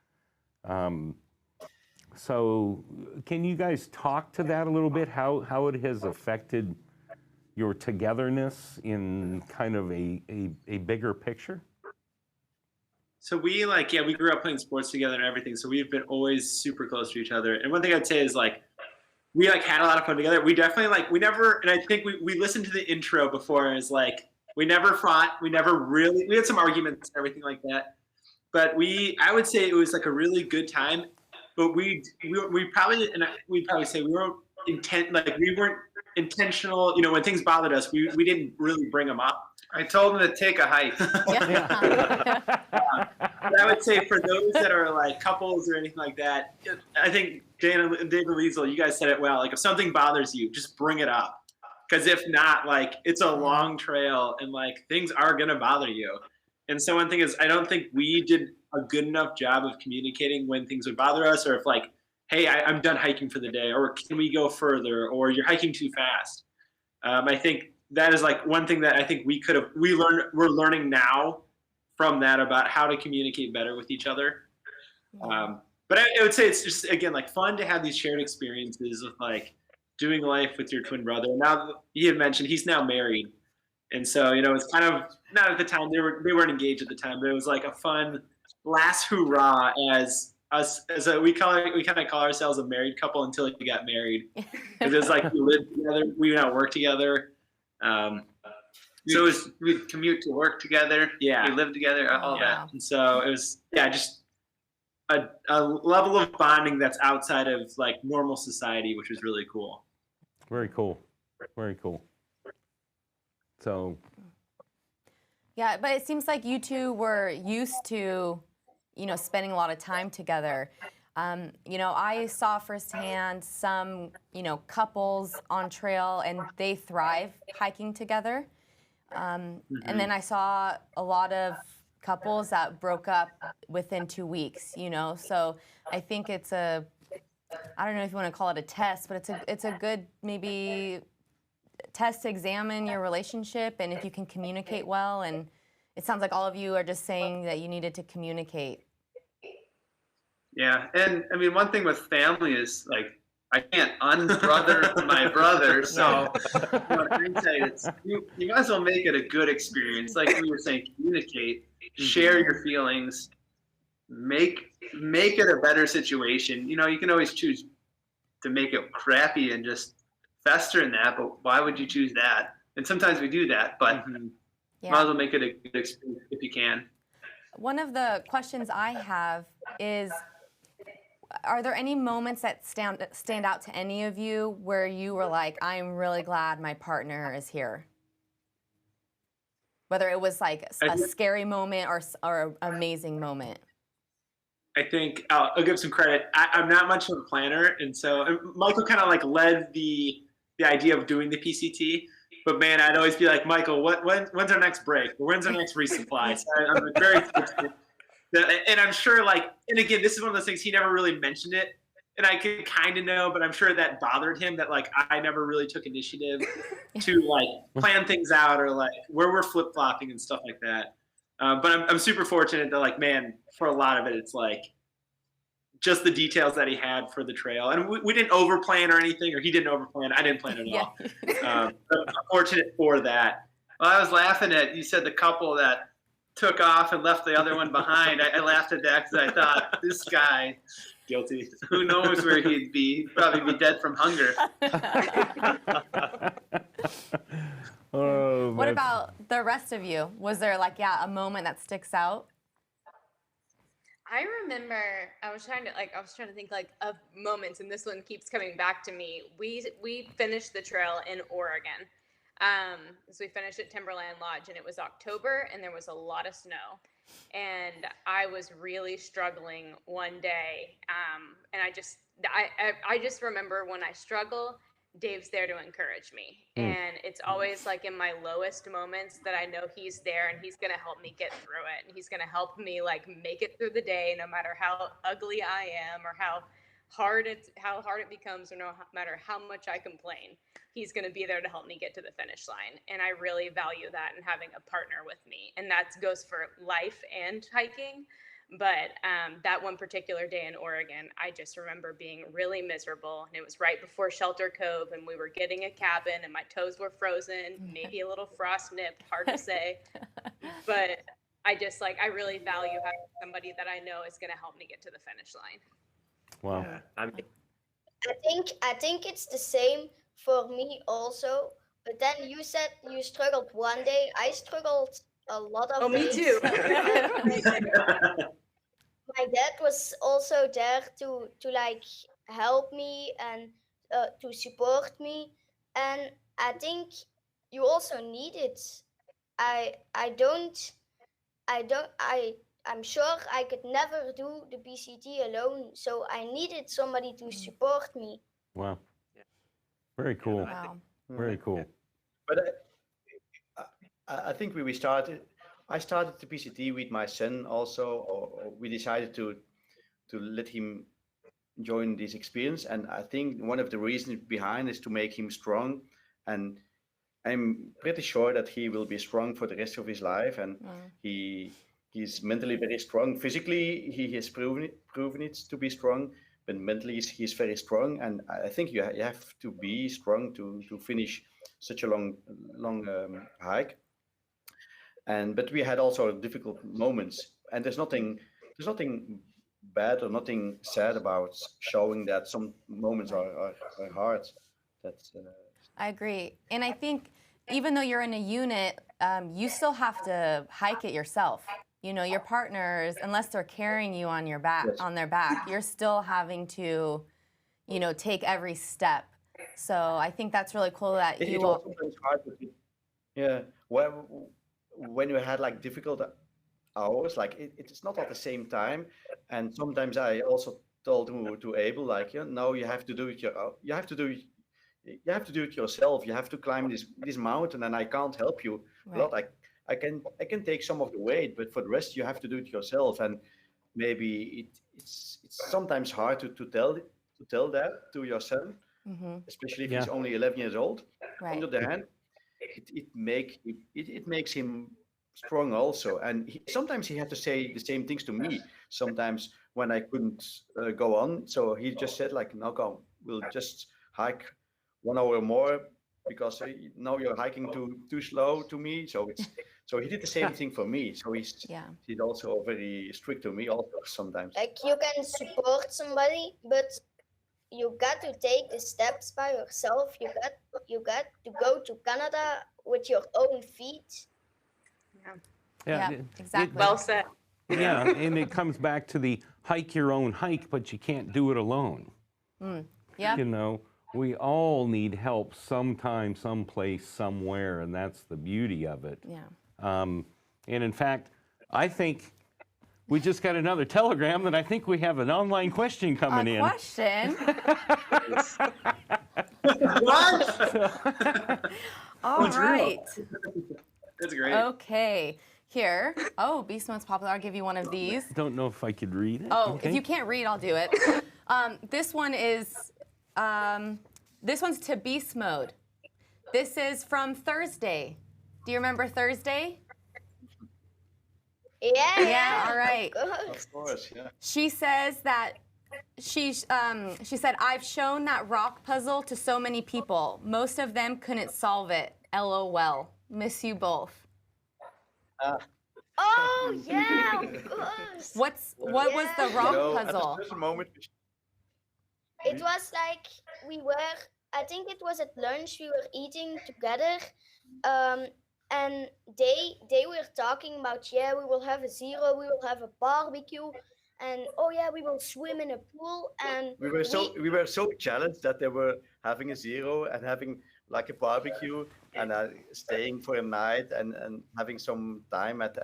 So can you guys talk to that a little bit, how it has affected your togetherness in kind of a bigger picture? So we grew up playing sports together and everything. So we've been always super close to each other. And one thing I'd say is we had a lot of fun together. We definitely we never, and I think we listened to the intro before, and it's we never fought. We had some arguments and everything like that. But I would say it was a really good time. But we'd probably say we weren't we weren't intentional. You know, when things bothered us, we didn't really bring them up. I told him to take a hike. Yeah. But I would say for those that are like couples or anything like that, I think David Liesel, you guys said it well. Like if something bothers you, just bring it up. Because if not, like it's a long trail and like things are gonna bother you. And so one thing is, I don't think we did a good enough job of communicating when things would bother us, or if like, hey, I'm done hiking for the day, or can we go further, or you're hiking too fast. I think that is like one thing that I think we're learning now from that about how to communicate better with each other. But I would say it's just, again, like fun to have these shared experiences of like doing life with your twin brother. Now he had mentioned he's now married. And so, you know, it's kind of not at the time they weren't engaged at the time, but it was like a fun last hurrah as us we kind of call ourselves a married couple until we got married. Because it's like we lived together, we now work together. So we'd commute to work together. Yeah, we lived together, all that. And so it was just a level of bonding that's outside of like normal society, which was really cool. Very cool. Very cool. So. Yeah, but it seems like you two were used to, you know, spending a lot of time together. You know, I saw firsthand some, you know, couples on trail and they thrive hiking together. And then I saw a lot of couples that broke up within 2 weeks, you know. So I think it's I don't know if you want to call it a test, but it's a good maybe test to examine your relationship and if you can communicate well. And it sounds like all of you are just saying that you needed to communicate. Yeah, and I mean, one thing with family is like I can't unbrother my brother, so you know, hindsight, you might as well make it a good experience. Like we were saying, communicate, share your feelings, make it a better situation. You know, you can always choose to make it crappy and just fester in that, but why would you choose that? And sometimes we do that, but might as well make it a good experience if you can. One of the questions I have is, are there any moments that stand out to any of you where you were like, I'm really glad my partner is here? Whether it was like a scary moment or an amazing moment. I think I'll give some credit. I'm not much of a planner, and so Michael kind of like led the idea of doing the PCT. But man, I'd always be like, Michael, when's our next break? Or when's our next resupply? So I'm very fortunate. And I'm sure, like, and again, this is one of those things he never really mentioned it, and I could kind of know, but I'm sure that bothered him that like I never really took initiative to like plan things out or like where we're flip flopping and stuff like that. But I'm super fortunate that like, man, for a lot of it, it's like just the details that he had for the trail, and we didn't overplan or anything, or he didn't overplan. I didn't plan at all. But I'm fortunate for that. Well, I was laughing at you said the couple that took off and left the other one behind. I laughed at that because I thought, this guy, guilty. Who knows where he'd be? He'd probably be dead from hunger. What about the rest of you? Was there like, a moment that sticks out? I remember I was trying to think like of moments, and this one keeps coming back to me. We finished the trail in Oregon. So we finished at Timberland Lodge, and it was October, and there was a lot of snow, and I was really struggling one day. And I just remember when I struggle, Dave's there to encourage me. And it's always like in my lowest moments that I know he's there and he's going to help me get through it. And he's going to help me like make it through the day, no matter how ugly I am or how hard it becomes, or no matter how much I complain. He's going to be there to help me get to the finish line. And I really value that and having a partner with me. And that goes for life and hiking. But that one particular day in Oregon, I just remember being really miserable. And it was right before Shelter Cove, and we were getting a cabin, and my toes were frozen, maybe a little frost nipped, hard to say. But I really value having somebody that I know is going to help me get to the finish line. Wow. I think it's the same for me also. But then you said you struggled one day. I struggled a lot of days. Me too. My dad was also there to like help me and to support me. And I think you also need it I'm sure I could never do the PCT alone, so I needed somebody to support me. Wow. Yeah. Very cool. And I think- Wow. Very cool. But I think I started the PCT with my son also, or we decided to let him join this experience. And I think one of the reasons behind is to make him strong. And I'm pretty sure that he will be strong for the rest of his life. And he's mentally very strong. Physically, he has proven it to be strong, but mentally he's very strong. And I think you have to be strong to finish such a long hike. But we had also difficult moments, and there's nothing bad or nothing sad about showing that some moments are hard. That's I agree. And I think even though you're in a unit, you still have to hike it yourself. You know, your partners, unless they're carrying you on your back, Yes. on their back, you're still having to, you know, take every step. So I think that's really cool that it's you also all. sometimes hard yeah, when you had like difficult hours, like it's not at the same time. And sometimes I also told to Abel, like, no, you have to do it you have to do it yourself. You have to climb this mountain, and I can't help you a lot. I can take some of the weight, but for the rest you have to do it yourself. And maybe it's sometimes hard to tell that to your son, especially if he's only 11 years old. On the other hand, it makes him strong also. And sometimes he had to say the same things to me sometimes when I couldn't go on. So he just said, like, no, come, we'll just hike 1 hour more, because now you're hiking too slow to me. So he did the same thing for me. So he's also very strict to me also sometimes. Like, you can support somebody, but you got to take the steps by yourself. You got to go to Canada with your own feet. Yeah, exactly. Well said. Yeah, and it comes back to the hike your own hike, but you can't do it alone. Yeah. You know, we all need help sometime, someplace, somewhere, and that's the beauty of it. Yeah. And in fact, I think we just got another telegram that I think we have an online question coming in. Question. What? All It's real. right. That's great. Okay. Here. Oh, Beast Mode's popular. I'll give you one of these. Don't know if I could read it. Oh, Okay. if you can't read, I'll do it. This one is, this one's to Beast Mode. This is from Thursday. Do you remember Thursday? Yeah. All right. Of course, yeah. She says that she said, I've shown that rock puzzle to so many people. Most of them couldn't solve it. LOL. Miss you both. Oh yeah, of course. What was the rock At a puzzle? certain moment, It was like I think it was at lunch, we were eating together, and they were talking about, we will have a zero, we will have a barbecue, and we will swim in a pool. And we were so challenged that they were having a zero and having like a barbecue and staying for a night and having some time at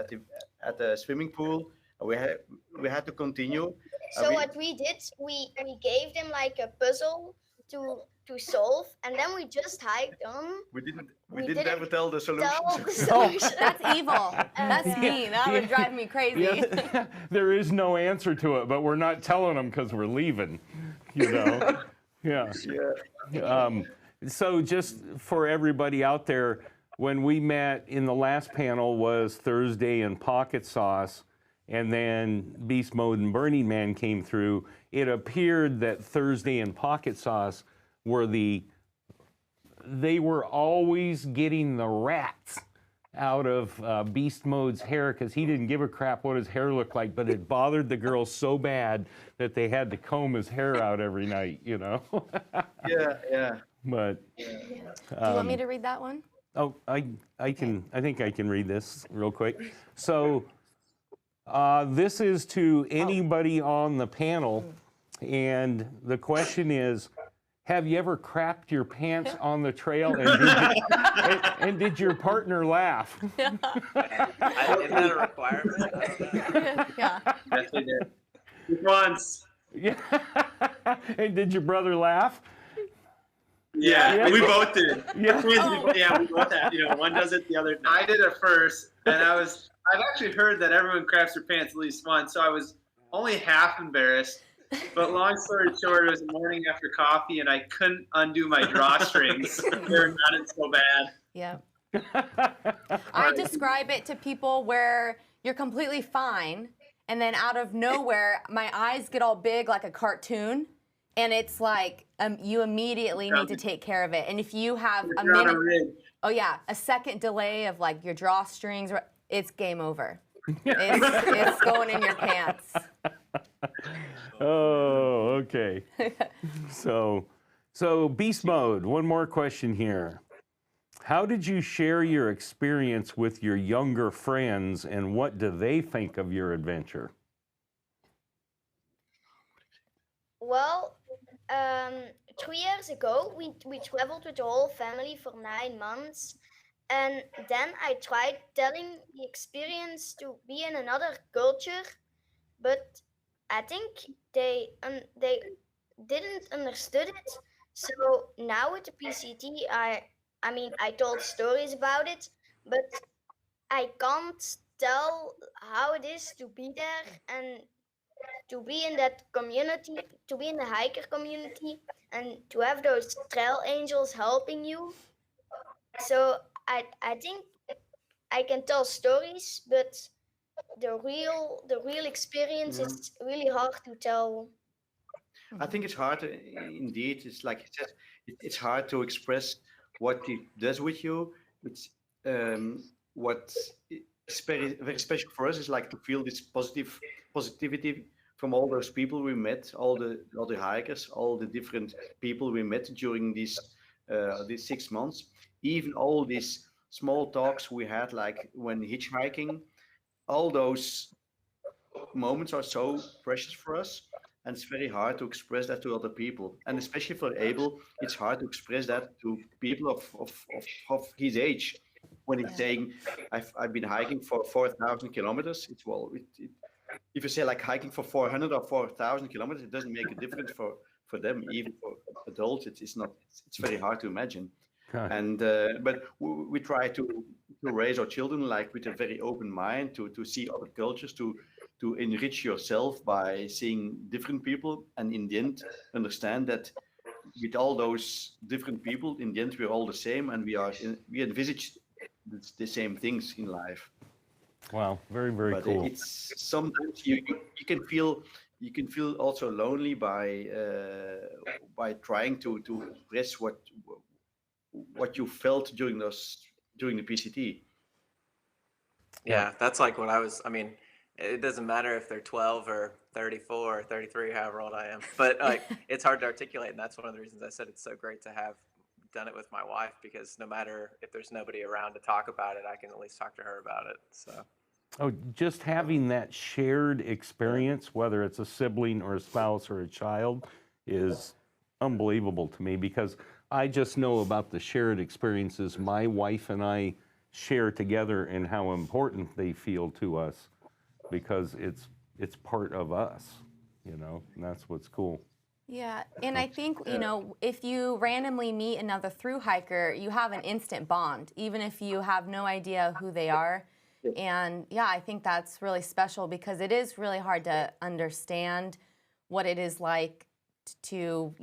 the swimming pool. We had to continue. So what we did, we gave them like a puzzle to solve, and then we just hiked on. We didn't ever tell the solution. That's evil. That's mean. That would drive me crazy. Yeah, there is no answer to it, but we're not telling them because we're leaving, you know? Yeah. So just for everybody out there, when we met in the last panel was Thursday and Pocket Sauce, and then Beast Mode and Burning Man came through. It appeared that Thursday and Pocket Sauce were they were always getting the rats out of Beast Mode's hair, because he didn't give a crap what his hair looked like, but it bothered the girls so bad that they had to comb his hair out every night, you know? Yeah. But Do you want me to read that one? oh, I think I can read this real quick. So this is to anybody on the panel, and the question is, have you ever crapped your pants on the trail and did your partner laugh? Isn't that a requirement? I don't know. Yeah. Definitely did. Once. Yeah. And did your brother laugh? Yeah, Yeah. we both did. Yeah. Yeah, we both had. One does it, the other. I did it first, and I've actually heard that everyone craps their pants at least once, so I was only half embarrassed. But long story short, it was the morning after coffee, and I couldn't undo my drawstrings. They were knotted so bad. Yeah. I describe it to people where you're completely fine, and then out of nowhere, my eyes get all big like a cartoon, and it's like you immediately need to take care of it. And if you have a You're on minute, a rig. oh yeah, a second delay of like your drawstrings, it's game over. It's going in your pants. Oh, okay. So beast mode, one more question here. How did you share your experience with your younger friends, and what do they think of your adventure? Well, 3 years ago, we traveled with the whole family for 9 months. And then I tried telling the experience to be in another culture, but I think they didn't understood it. So now with the PCT, I told stories about it, but I can't tell how it is to be there and to be in that community, to be in the hiker community, and to have those trail angels helping you. So I think I can tell stories, but the real experience is really hard to tell. I think it's hard, indeed. It's like it says, it's hard to express what it does with you. It's what is very, very special for us is like to feel this positivity from all those people we met, all the hikers, all the different people we met during these 6 months, even all these small talks we had, like when hitchhiking. All those moments are so precious for us, and it's very hard to express that to other people, and especially for Abel it's hard to express that to people of his age when he's saying I've been hiking for 4,000 kilometers. It's if you say like hiking for 400 or 4,000 kilometers, it doesn't make a difference for them. Even for adults, it's not, it's very hard to imagine. Okay. And but we try to raise our children like with a very open mind to see other cultures, to enrich yourself by seeing different people, and in the end understand that with all those different people, in the end we're all the same, and we envisage the same things in life. Wow, very, very But cool. it's sometimes you can feel also lonely by trying to express what you felt during the PCT. Yeah, that's like what I mean, it doesn't matter if they're 12 or 34 or 33, however old I am, but like it's hard to articulate, and that's one of the reasons I said it's so great to have done it with my wife, because no matter if there's nobody around to talk about it, I can at least talk to her about it. So Just having that shared experience, whether it's a sibling or a spouse or a child, is unbelievable to me, because I just know about the shared experiences my wife and I share together and how important they feel to us, because it's part of us, and that's what's cool. Yeah, and I think, if you randomly meet another thru hiker, you have an instant bond, even if you have no idea who they are. And yeah, I think that's really special, because it is really hard to understand what it is like to,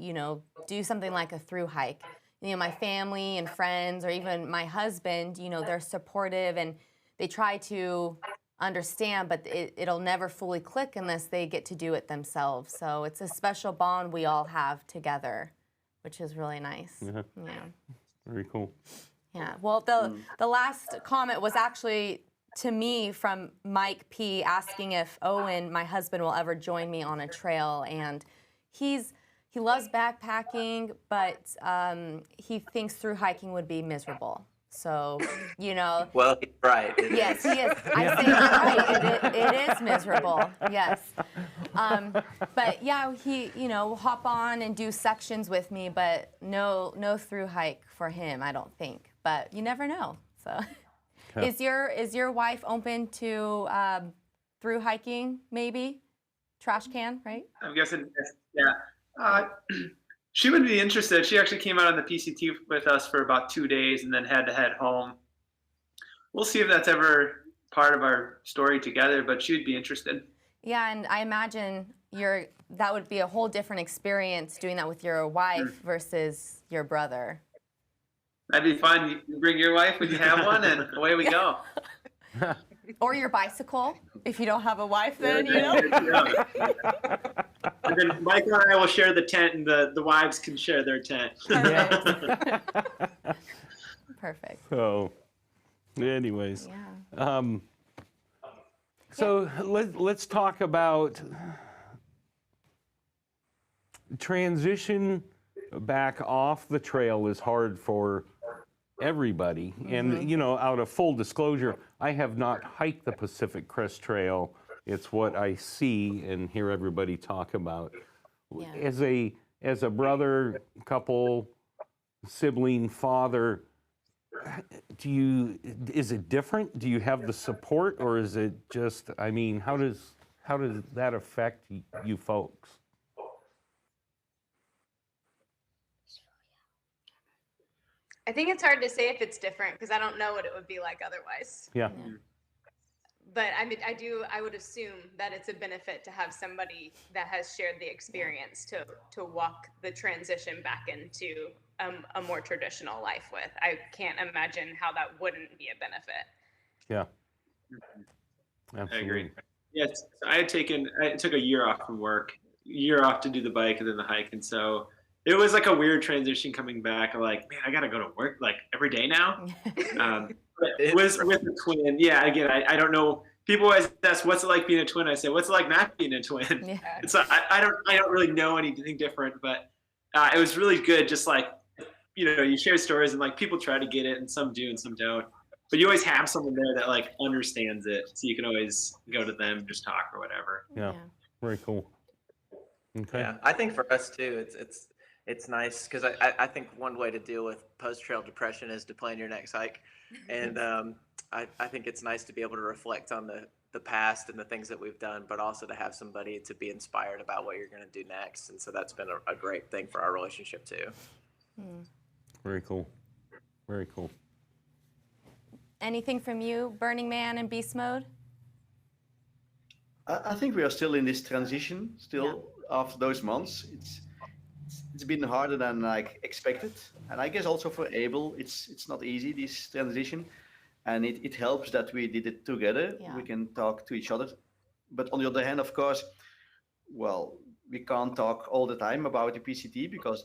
do something like a thru hike. My family and friends, or even my husband, they're supportive and they try to understand, but it'll never fully click unless they get to do it themselves. So it's a special bond we all have together, which is really nice. Yeah. Yeah. Very cool. Yeah. Well, the last comment was actually to me from Mike P, asking if Owen, my husband, will ever join me on a trail. And he loves backpacking, but he thinks thru hiking would be miserable. So, you know, Well, he's right. It yes, is. he is. I say you're right. It is miserable. Yes. But yeah, he, you know, hop on and do sections with me, but no through hike for him, I don't think. But you never know. So, is your wife open to through hiking? Maybe trash can, right? I'm guessing, yeah. She would be interested. She actually came out on the PCT with us for about 2 days and then had to head home. We'll see if that's ever part of our story together, but she would be interested. Yeah, and I imagine that would be a whole different experience doing that with your wife versus your brother. That'd be fun. You bring your wife when you have one, and away we go. Or your bicycle, if you don't have a wife then, you know? And then Michael and I will share the tent, and the wives can share their tent. Perfect. Perfect. So, anyways. Yeah. So let's talk about transition back off the trail is hard for everybody. And, you know, out of full disclosure, I have not hiked the Pacific Crest Trail. It's what I see and hear everybody talk about. Yeah. As a brother, couple, sibling, father, is it different? Do you have the support, or is it just, I mean, how does that affect you folks? I think it's hard to say if it's different because I don't know what it would be like otherwise. Yeah. But I mean, I would assume that it's a benefit to have somebody that has shared the experience to walk the transition back into a more traditional life with. I can't imagine how that wouldn't be a benefit. Yeah. Absolutely. I agree. Yes, I took a year off from work, to do the bike and then the hike, and so it was like a weird transition coming back. I'm like, man, I gotta go to work like every day now. But it was with a twin. Yeah, again, I don't know. People always ask, what's it like being a twin? I say, what's it like not being a twin? Yeah. And so I don't really know anything different, but it was really good. Just like, you know, you share stories and like people try to get it and some do and some don't. But you always have someone there that like understands it. So you can always go to them, just talk or whatever. Yeah. Very cool. Okay. Yeah, I think for us too, it's nice because I think one way to deal with post-trail depression is to plan your next hike. And I think it's nice to be able to reflect on the past and the things that we've done, but also to have somebody to be inspired about what you're going to do next. And so that's been a great thing for our relationship too. Very cool. Very cool. Anything from you, Burning Man and Beast Mode? I think we are still in this transition, after those months. It's been harder than I expected, and I guess also for Abel, it's not easy, this transition, and it helps that we did it together. Yeah. We can talk to each other, but on the other hand, of course, well, we can't talk all the time about the PCT because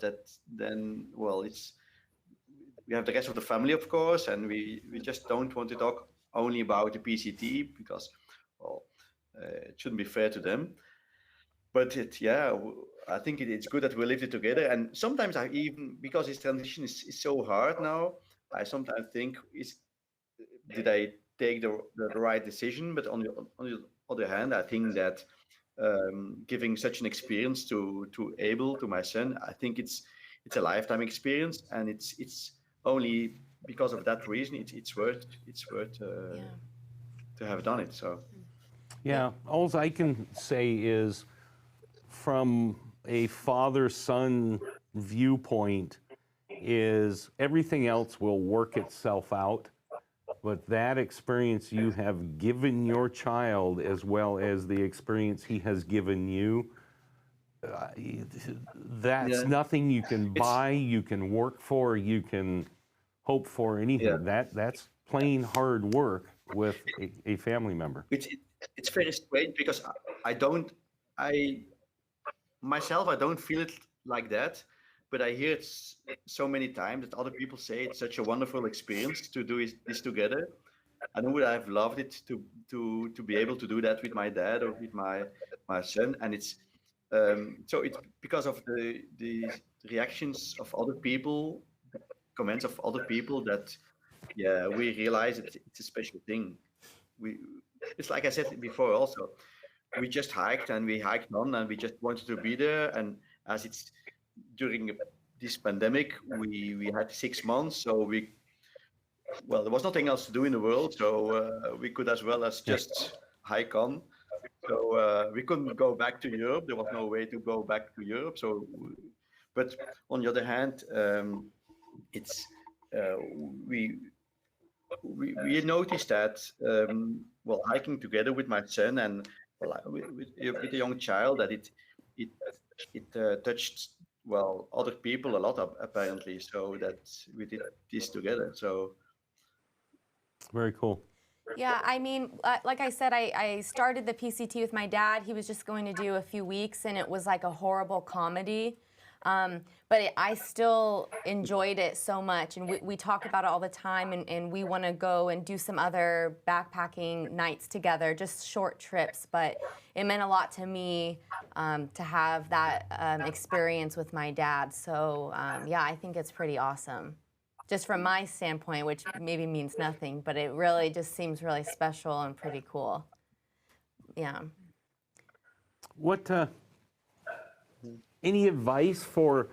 we have the rest of the family, of course, and we just don't want to talk only about the PCT because, well, it shouldn't be fair to them. But I think it's good that we lived it together. And sometimes I even, because this transition is so hard now, I sometimes think, did I take the right decision? But on the other hand, I think that giving such an experience to Abel, to my son, I think it's a lifetime experience, and it's only because of that reason it's worth to have done it. So. Yeah, all I can say is from a father-son viewpoint is everything else will work itself out, but that experience you have given your child as well as the experience he has given you, that's nothing you can buy, you can work for, you can hope for, anything. That's plain hard work with a family member. It's very strange because I don't feel it like that, but I hear it so many times that other people say it's such a wonderful experience to do this together. I know that I've loved it to be able to do that with my dad or with my son, and it's so it's because of the reactions of other people, comments of other people that yeah, we realize it's a special thing. It's like I said before also, we just hiked and we hiked on and we just wanted to be there. And as it's during this pandemic, we had 6 months, so there was nothing else to do in the world, so we could as well as just hike on. So we couldn't go back to Europe. There was no way to go back to Europe. So, but on the other hand, it's we we noticed that hiking together with my son and with a young child, that it touched other people a lot apparently. So that we did this together. So Very cool. Yeah, I mean, like I said, I started the PCT with my dad. He was just going to do a few weeks, and it was like a horrible comedy. But I still enjoyed it so much, and we talk about it all the time, and we want to go and do some other backpacking nights together, just short trips. But it meant a lot to me to have that experience with my dad. So yeah, I think it's pretty awesome. Just from my standpoint, which maybe means nothing, but it really just seems really special and pretty cool. Yeah. What, any advice for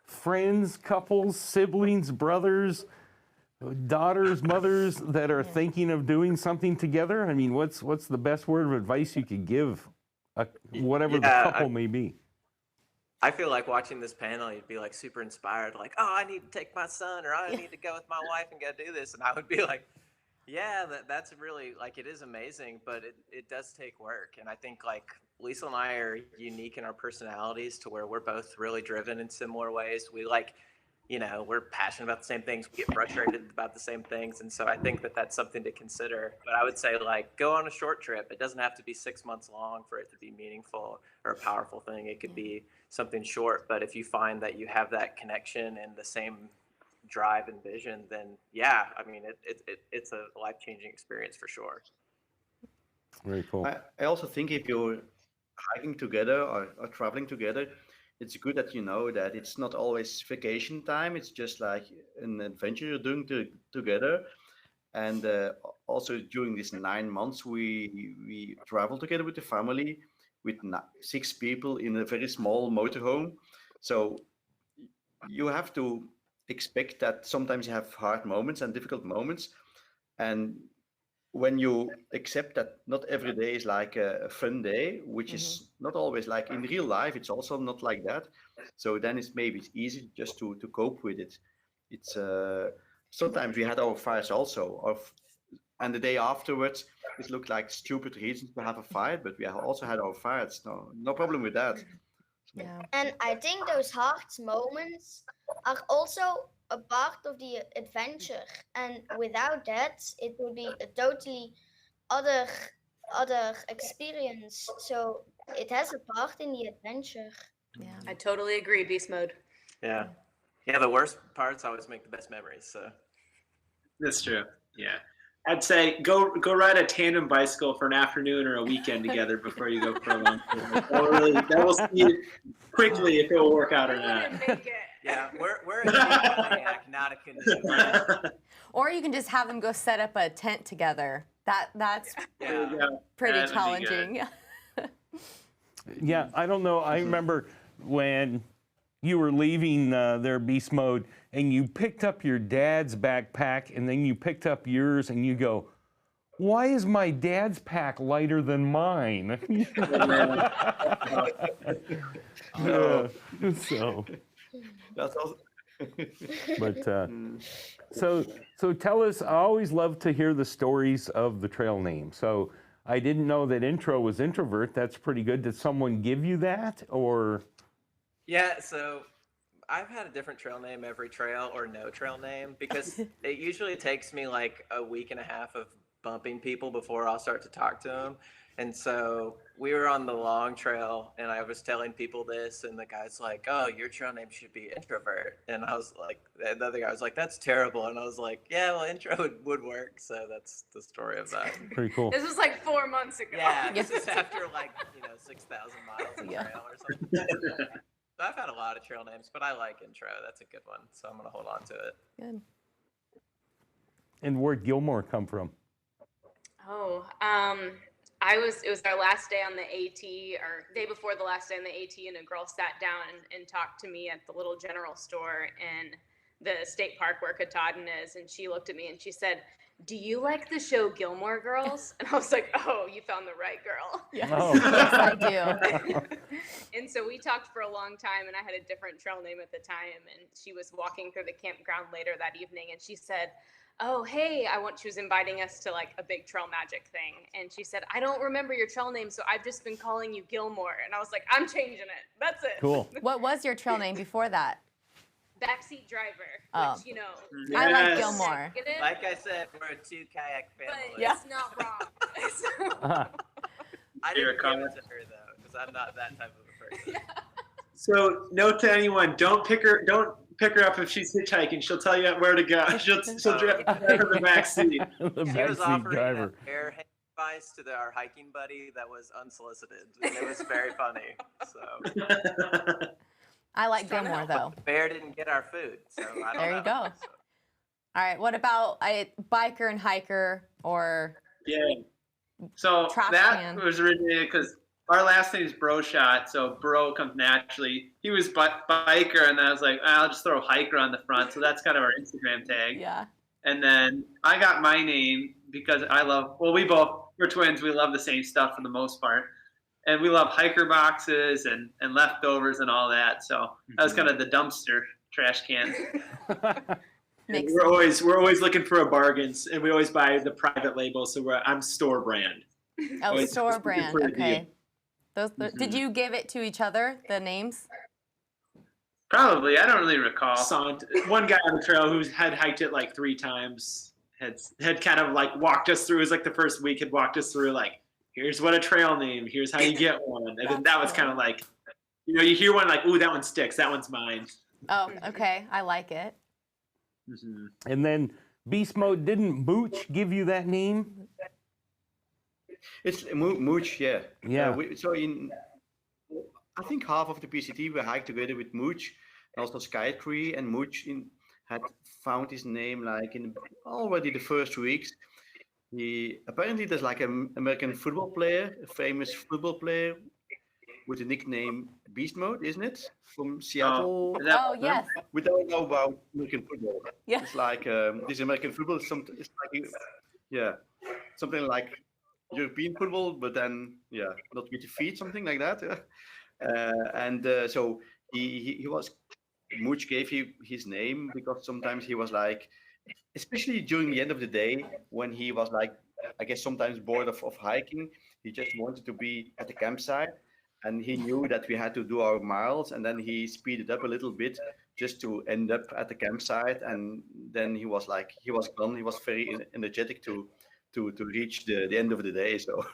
friends, couples, siblings, brothers, daughters, mothers that are thinking of doing something together? I mean, what's the best word of advice you could give, whatever the couple may be? I feel like watching this panel, you'd be like super inspired, like, oh, I need to take my son, or I need to go with my wife and go do this. And I would be like, yeah, that's really, like, it is amazing, but it does take work. And I think like Lisa and I are unique in our personalities to where we're both really driven in similar ways. We like, we're passionate about the same things. We get frustrated about the same things. And so I think that that's something to consider. But I would say, like, go on a short trip. It doesn't have to be 6 months long for it to be meaningful or a powerful thing. It could be something short. But if you find that you have that connection and the same drive and vision, then yeah, I mean, it's a life-changing experience for sure. Very cool. I also think if you're hiking together or traveling together, it's good that you know that it's not always vacation time. It's just like an adventure you're doing together. And also during these 9 months, we travel together with the family, with 6 people in a very small motorhome. So you have to expect that sometimes you have hard moments and difficult moments. And when you accept that not every day is like a fun day, which is not always like in real life, it's also not like that. So then it's maybe easy just to cope with it. It's sometimes we had our fights also, and the day afterwards it looked like stupid reasons to have a fight, but we also had our fights. No problem with that. Yeah. And I think those hard moments are also a part of the adventure, and without that it would be a totally other experience. So it has a part in the adventure. Yeah. I totally agree, beast mode. Yeah, the worst parts always make the best memories. So That's true. Yeah, I'd say go ride a tandem bicycle for an afternoon or a weekend together before you go for a long trip. That will see quickly if it will work out or not. yeah, we're a maniac, not a canoe. Or you can just have them go set up a tent together. That's pretty challenging. Yeah, I don't know. I remember when you were leaving their beast mode and you picked up your dad's backpack and then you picked up yours and you go, why is my dad's pack lighter than mine? So That's also. but so tell us, I always love to hear the stories of the trail name. So I didn't know that intro was introvert. That's pretty good. Did someone give you that, or? Yeah, so I've had a different trail name every trail, or no trail name, because it usually takes me like a week and a half of bumping people before I'll start to talk to them. And so we were on the long trail and I was telling people this, and the guy's like, oh, your trail name should be introvert. And I was like, the other guy was like, that's terrible. And I was like, yeah, well, intro would work. So that's the story of that. Pretty cool. This was like 4 months ago. Yeah, this is after like, 6,000 miles of trail or something. So I've had a lot of trail names, but I like intro. That's a good one. So I'm going to hold on to it. Good. And where'd Gilmore come from? Oh, it was our last day on the AT, or day before the last day on the AT, and a girl sat down and talked to me at the little general store in the state park where Katahdin is, and she looked at me and she said, "Do you like the show Gilmore Girls?" And I was like, "Oh, you found the right girl." Yes, Oh. yes, I do. And so we talked for a long time, and I had a different trail name at the time, and she was walking through the campground later that evening, and she said, "Oh, hey, she was inviting us to like a big trail magic thing." And she said, "I don't remember your trail name, so I've just been calling you Gilmore." And I was like, "I'm changing it. That's it." Cool. What was your trail name before that? Backseat driver, Oh. which, you know. I like Yes. Gilmore. Get it? Like I said, we're a 2 kayak But family. Yeah. it's not wrong. I You're didn't a give it comic. to her though, because I'm not that type of a person. So note to anyone: don't pick her up if she's hitchhiking. She'll tell you where to go. She'll drive her the back seat. The She was backseat offering driver. airhead advice to our hiking buddy that was unsolicited, and it was very funny. So I like Gilmore though. Bear didn't get our food, so I don't There know. you go. So, All right. What about a biker and hiker or Yeah. So Trash that can. was originated because our last name is Bro Shot, so Bro comes naturally. He was biker, and I was like, I'll just throw hiker on the front. So that's kind of our Instagram tag. yeah? And then I got my name because we're twins. We love the same stuff for the most part. And we love hiker boxes and leftovers and all that. So that was kind of the dumpster trash can. Makes We're always looking for a bargains, and we always buy the private label. So I'm store brand. Oh, always store looking brand. for a Okay. deal. Did you give it to each other, the names? Probably. I don't really recall. One guy on the trail who had hiked it like 3 times had kind of like walked us through. It was like the first week had walked us through like, here's what a trail name. Here's how you get one. And then that was kind of like, you hear one like, ooh, that one sticks. That one's mine. Oh, okay. I like it. Mm-hmm. And then Beast Mode, didn't Mooch give you that name? It's Mooch, yeah. Yeah. I think half of the PCT we hiked together with Mooch, and also Skytree, and Mooch had found his name like in already the first weeks. Apparently there's like an American football player, a famous football player with the nickname Beast Mode, isn't it? From Seattle. Oh, yes. We don't know about American football. Yeah. It's like this American football. It's like something like European football, but then not with the feet, something like that. So he was. Mooch gave his name because sometimes he was like, especially during the end of the day when he was like, I guess sometimes bored of hiking, he just wanted to be at the campsite, and he knew that we had to do our miles, and then he speeded up a little bit just to end up at the campsite, and then he was gone. He was very energetic to reach the end of the day. So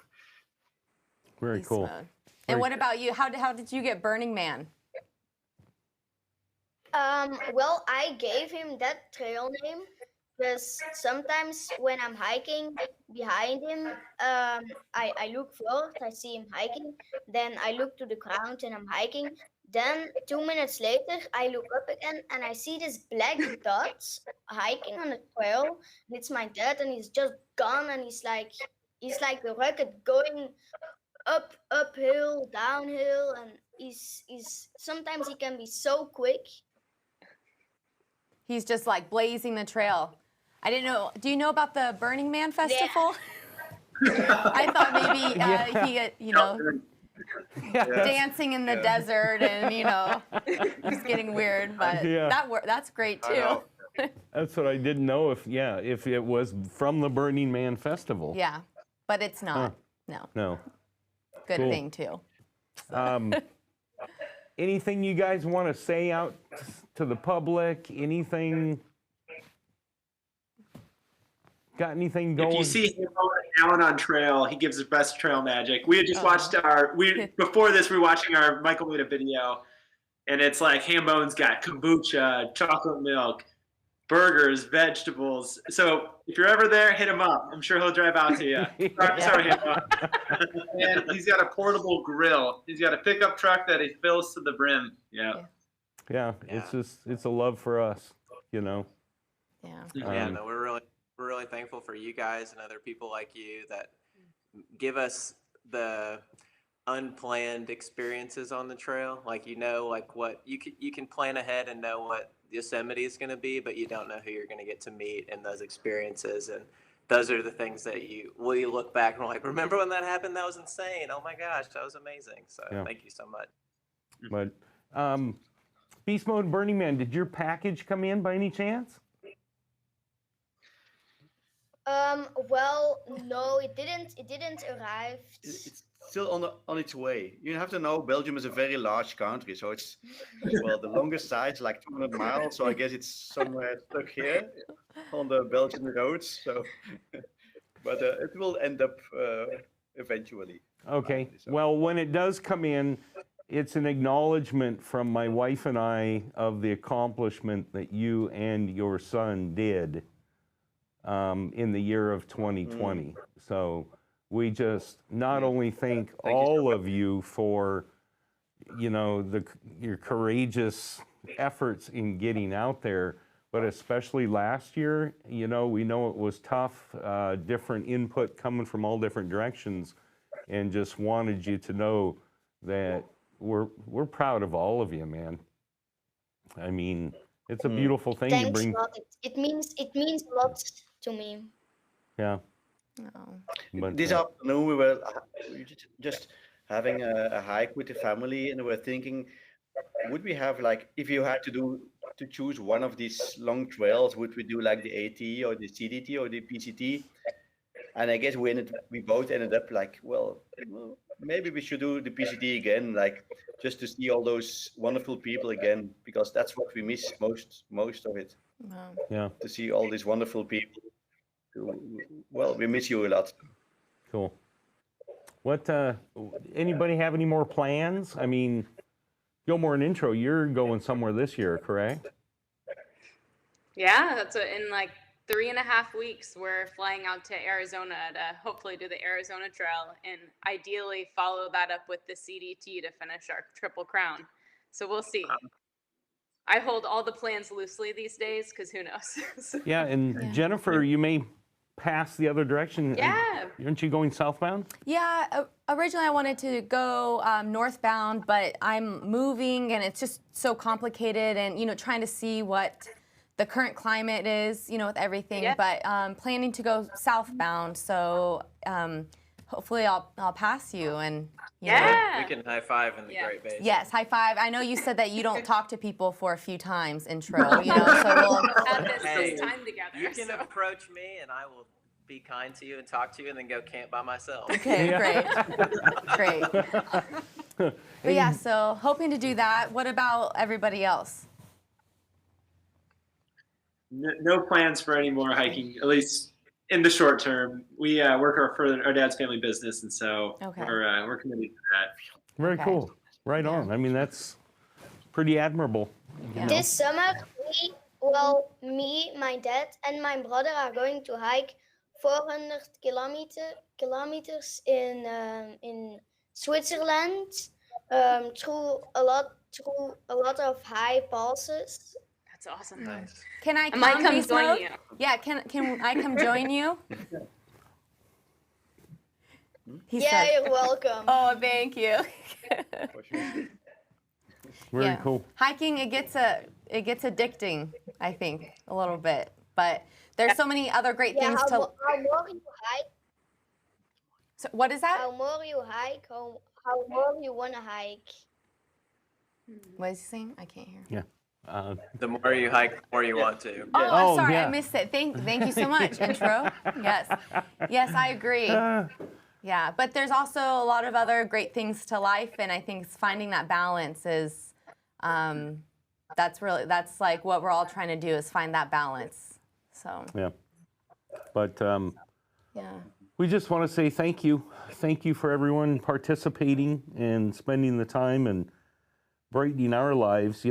Very Beast cool. Mode. And what about you? How did you get Burning Man? Well, I gave him that trail name because sometimes when I'm hiking behind him, I look forward, I see him hiking, then I look to the ground and I'm hiking. Then 2 minutes later, I look up again and I see this black dots hiking on the trail. And it's my dad, and he's just gone, and he's like the rocket going uphill, downhill, and he's sometimes he can be so quick. He's just like blazing the trail. I didn't know. Do you know about the Burning Man festival? I thought maybe he, dancing in the desert and just getting weird. But that's great too. That's what I didn't know if it was from the Burning Man festival. Yeah, but it's not. No. Good Cool. thing too. Anything you guys want to say out to the public? Anything? Got anything going? If you see him out on trail, he gives his best trail magic. We had just watched before this, we were watching our Michael made a video, and it's like Hambone's got kombucha, chocolate milk, burgers, vegetables. So if you're ever there, hit him up. I'm sure he'll drive out to you. Sorry, Hambone. And he's got a portable grill. He's got a pickup truck that he fills to the brim. Yeah. Yeah, it's a love for us, Yeah. No, we're really we're really thankful for you guys and other people like you that give us the unplanned experiences on the trail. Like, like what you can plan ahead and know what Yosemite is going to be, but you don't know who you're going to get to meet in those experiences. And those are the things that you look back and we're like, remember when that happened? That was insane. Oh my gosh, that was amazing. So thank you so much. But Beast Mode and Burning Man, did your package come in by any chance? Well, no, it didn't. It didn't arrive. It's still on its way. You have to know Belgium is a very large country, so it's the longest side is like 200 miles. So I guess it's somewhere stuck here on the Belgian roads. So, but it will end up eventually. Okay. So. Well, when it does come in, it's an acknowledgement from my wife and I of the accomplishment that you and your son did in the year of 2020. So we just not only thank all of you for, your courageous efforts in getting out there, but especially last year, we know it was tough, different input coming from all different directions, and just wanted you to know that we're proud of all of you, man. I mean, it's a beautiful thing. Thanks you bring. a lot. It means a lot to me. Yeah. Oh. But, this afternoon we were just having a hike with the family, and we were thinking, would we have, like, if you had to choose one of these long trails, would we do like the AT or the CDT or the PCT? And I guess we both ended up like, well, maybe we should do the PCT again, like just to see all those wonderful people again, because that's what we miss most of it. Wow. Yeah. To see all these wonderful people. Well, we miss you a lot. Cool. What? Anybody have any more plans? I mean, Gilmore and Intro, you're going somewhere this year, correct? Yeah, that's in like 3.5 weeks. We're flying out to Arizona to hopefully do the Arizona Trail and ideally follow that up with the CDT to finish our Triple Crown. So we'll see. I hold all the plans loosely these days because who knows? Yeah, and Jennifer, you may pass the other direction. Yeah. Aren't you going southbound? Yeah, originally I wanted to go northbound, but I'm moving and it's just so complicated and, trying to see what the current climate is, with everything, but planning to go southbound. So hopefully I'll pass you and, you know. We can high five in the Great Basin. Yes, high five. I know you said that you don't talk to people for a few times, Intro, so we'll have this time together. You can approach me and I will be kind to you and talk to you and then go camp by myself. Okay, great. But yeah, so hoping to do that. What about everybody else? No plans for any more hiking, at least in the short term. We work for our dad's family business, and so we're committed to that. Very cool. Right on. I mean, that's pretty admirable. Yeah. This summer, me, my dad, and my brother are going to hike 400 kilometers in Switzerland through a lot of high passes. That's awesome. Nice. Can I come join you? Yeah, can I come join you? He Yeah, said, you're welcome. oh, thank you. Very cool. Hiking, it gets addicting, I think, a little bit. But there's so many other great things to. How more you hike, So what is that? how more you hike, how more you want to hike. What is he saying? I can't hear. Yeah. The more you hike, the more you want to. Oh, I'm sorry, yeah. I missed it. Thank you so much, Intro. Yes, I agree. Yeah, but there's also a lot of other great things to life, and I think finding that balance is, that's like what we're all trying to do is find that balance. So. Yeah. But Yeah. we just want to say thank you. Thank you for everyone participating and spending the time and brightening our lives.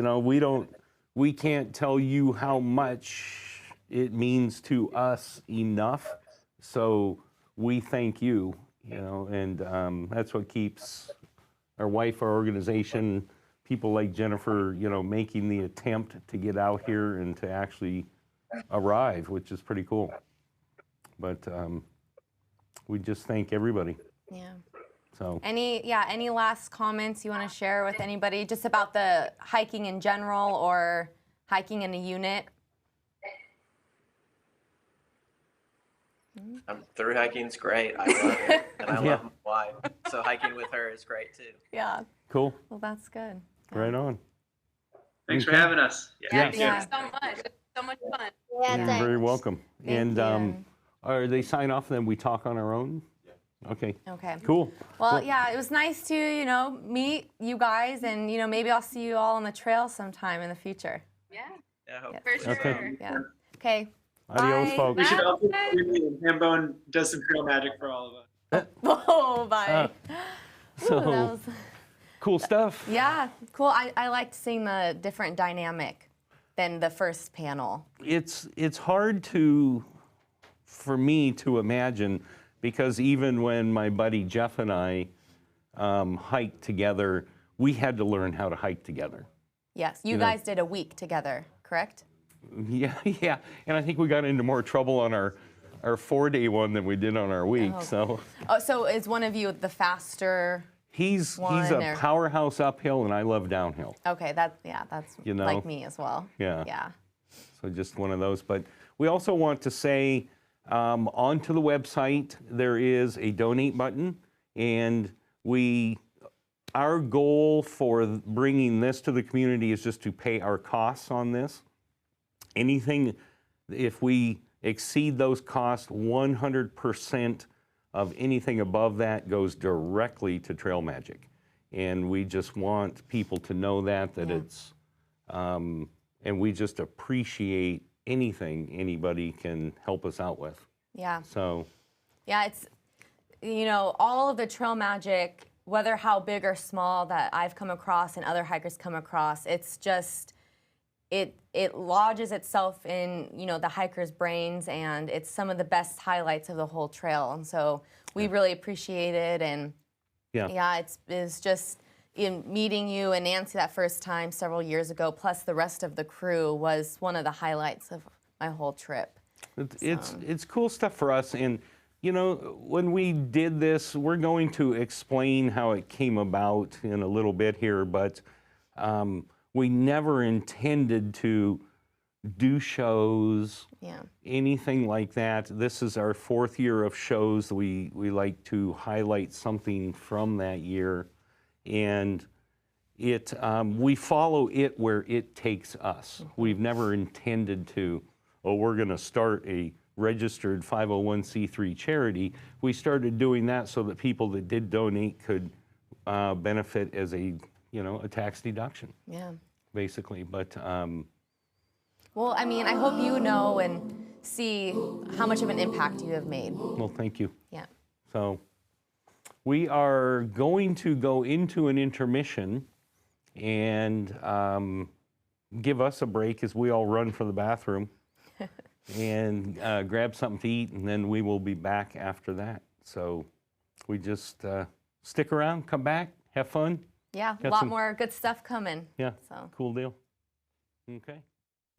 We can't tell you how much it means to us enough. So we thank you, and that's what keeps our wife, our organization, people like Jennifer, making the attempt to get out here and to actually arrive, which is pretty cool. But we just thank everybody. Yeah. So Any last comments you want to share with anybody just about the hiking in general or hiking in a unit? Through hiking's great. I love it, and I love my wife. So hiking with her is great too. Yeah. cool. Well, that's good. Right on. Thanks for Okay. having us. Yeah, Yeah. thank you so much. It's so much fun. Yeah, You're thanks. very welcome. Thank And you. are they sign off and then we talk on our own? Okay. Okay. Cool. Well, yeah, it was nice to, meet you guys, and, maybe I'll see you all on the trail sometime in the future. Yeah, Yeah, hope for sure. Okay. Yeah. Okay. Adios, Bye. folks. We should Bye. also and Hambone does some trail magic for all of us. Oh, bye. So Ooh, that was, cool stuff. yeah, cool. I liked seeing the different dynamic than the first panel. It's hard for me to imagine, because even when my buddy Jeff and I hiked together, we had to learn how to hike together. Yes, you guys did a week together, correct? Yeah, yeah. And I think we got into more trouble on our 4-day one than we did on our week. Oh. So Oh, so is one of you the faster? he's One a or- powerhouse uphill, and I love downhill. Okay, that's like me as well. Yeah. Yeah. So just one of those. But we also want to say, onto the website, there is a donate button, and our goal for bringing this to the community is just to pay our costs on this. Anything, if we exceed those costs, 100% of anything above that goes directly to Trail Magic. And we just want people to know that it's, and we just appreciate anything anybody can help us out with. Yeah. So, Yeah, it's, all of the trail magic, whether how big or small that I've come across and other hikers come across, it's just, it lodges itself in, the hikers' brains, and it's some of the best highlights of the whole trail. And so we really appreciate it. And it's just in meeting you and Nancy that first time several years ago, plus the rest of the crew, was one of the highlights of my whole trip. it's cool stuff for us. And, when we did this, we're going to explain how it came about in a little bit here, but we never intended to do shows, anything like that. This is our 4th year of shows. We like to highlight something from that year, and we follow it where it takes us. We've never intended to, we're going to start a registered 501c3 charity. We started doing that so that people that did donate could benefit as a tax deduction. Yeah. Basically, but Well, I hope you know and see how much of an impact you have made. well, thank you. Yeah. So we are going to go into an intermission and give us a break as we all run for the bathroom and grab something to eat, and then we will be back after that. So we just stick around, come back, have fun. Yeah, a Got lot some- more good stuff coming. Yeah, So. cool deal. Okay.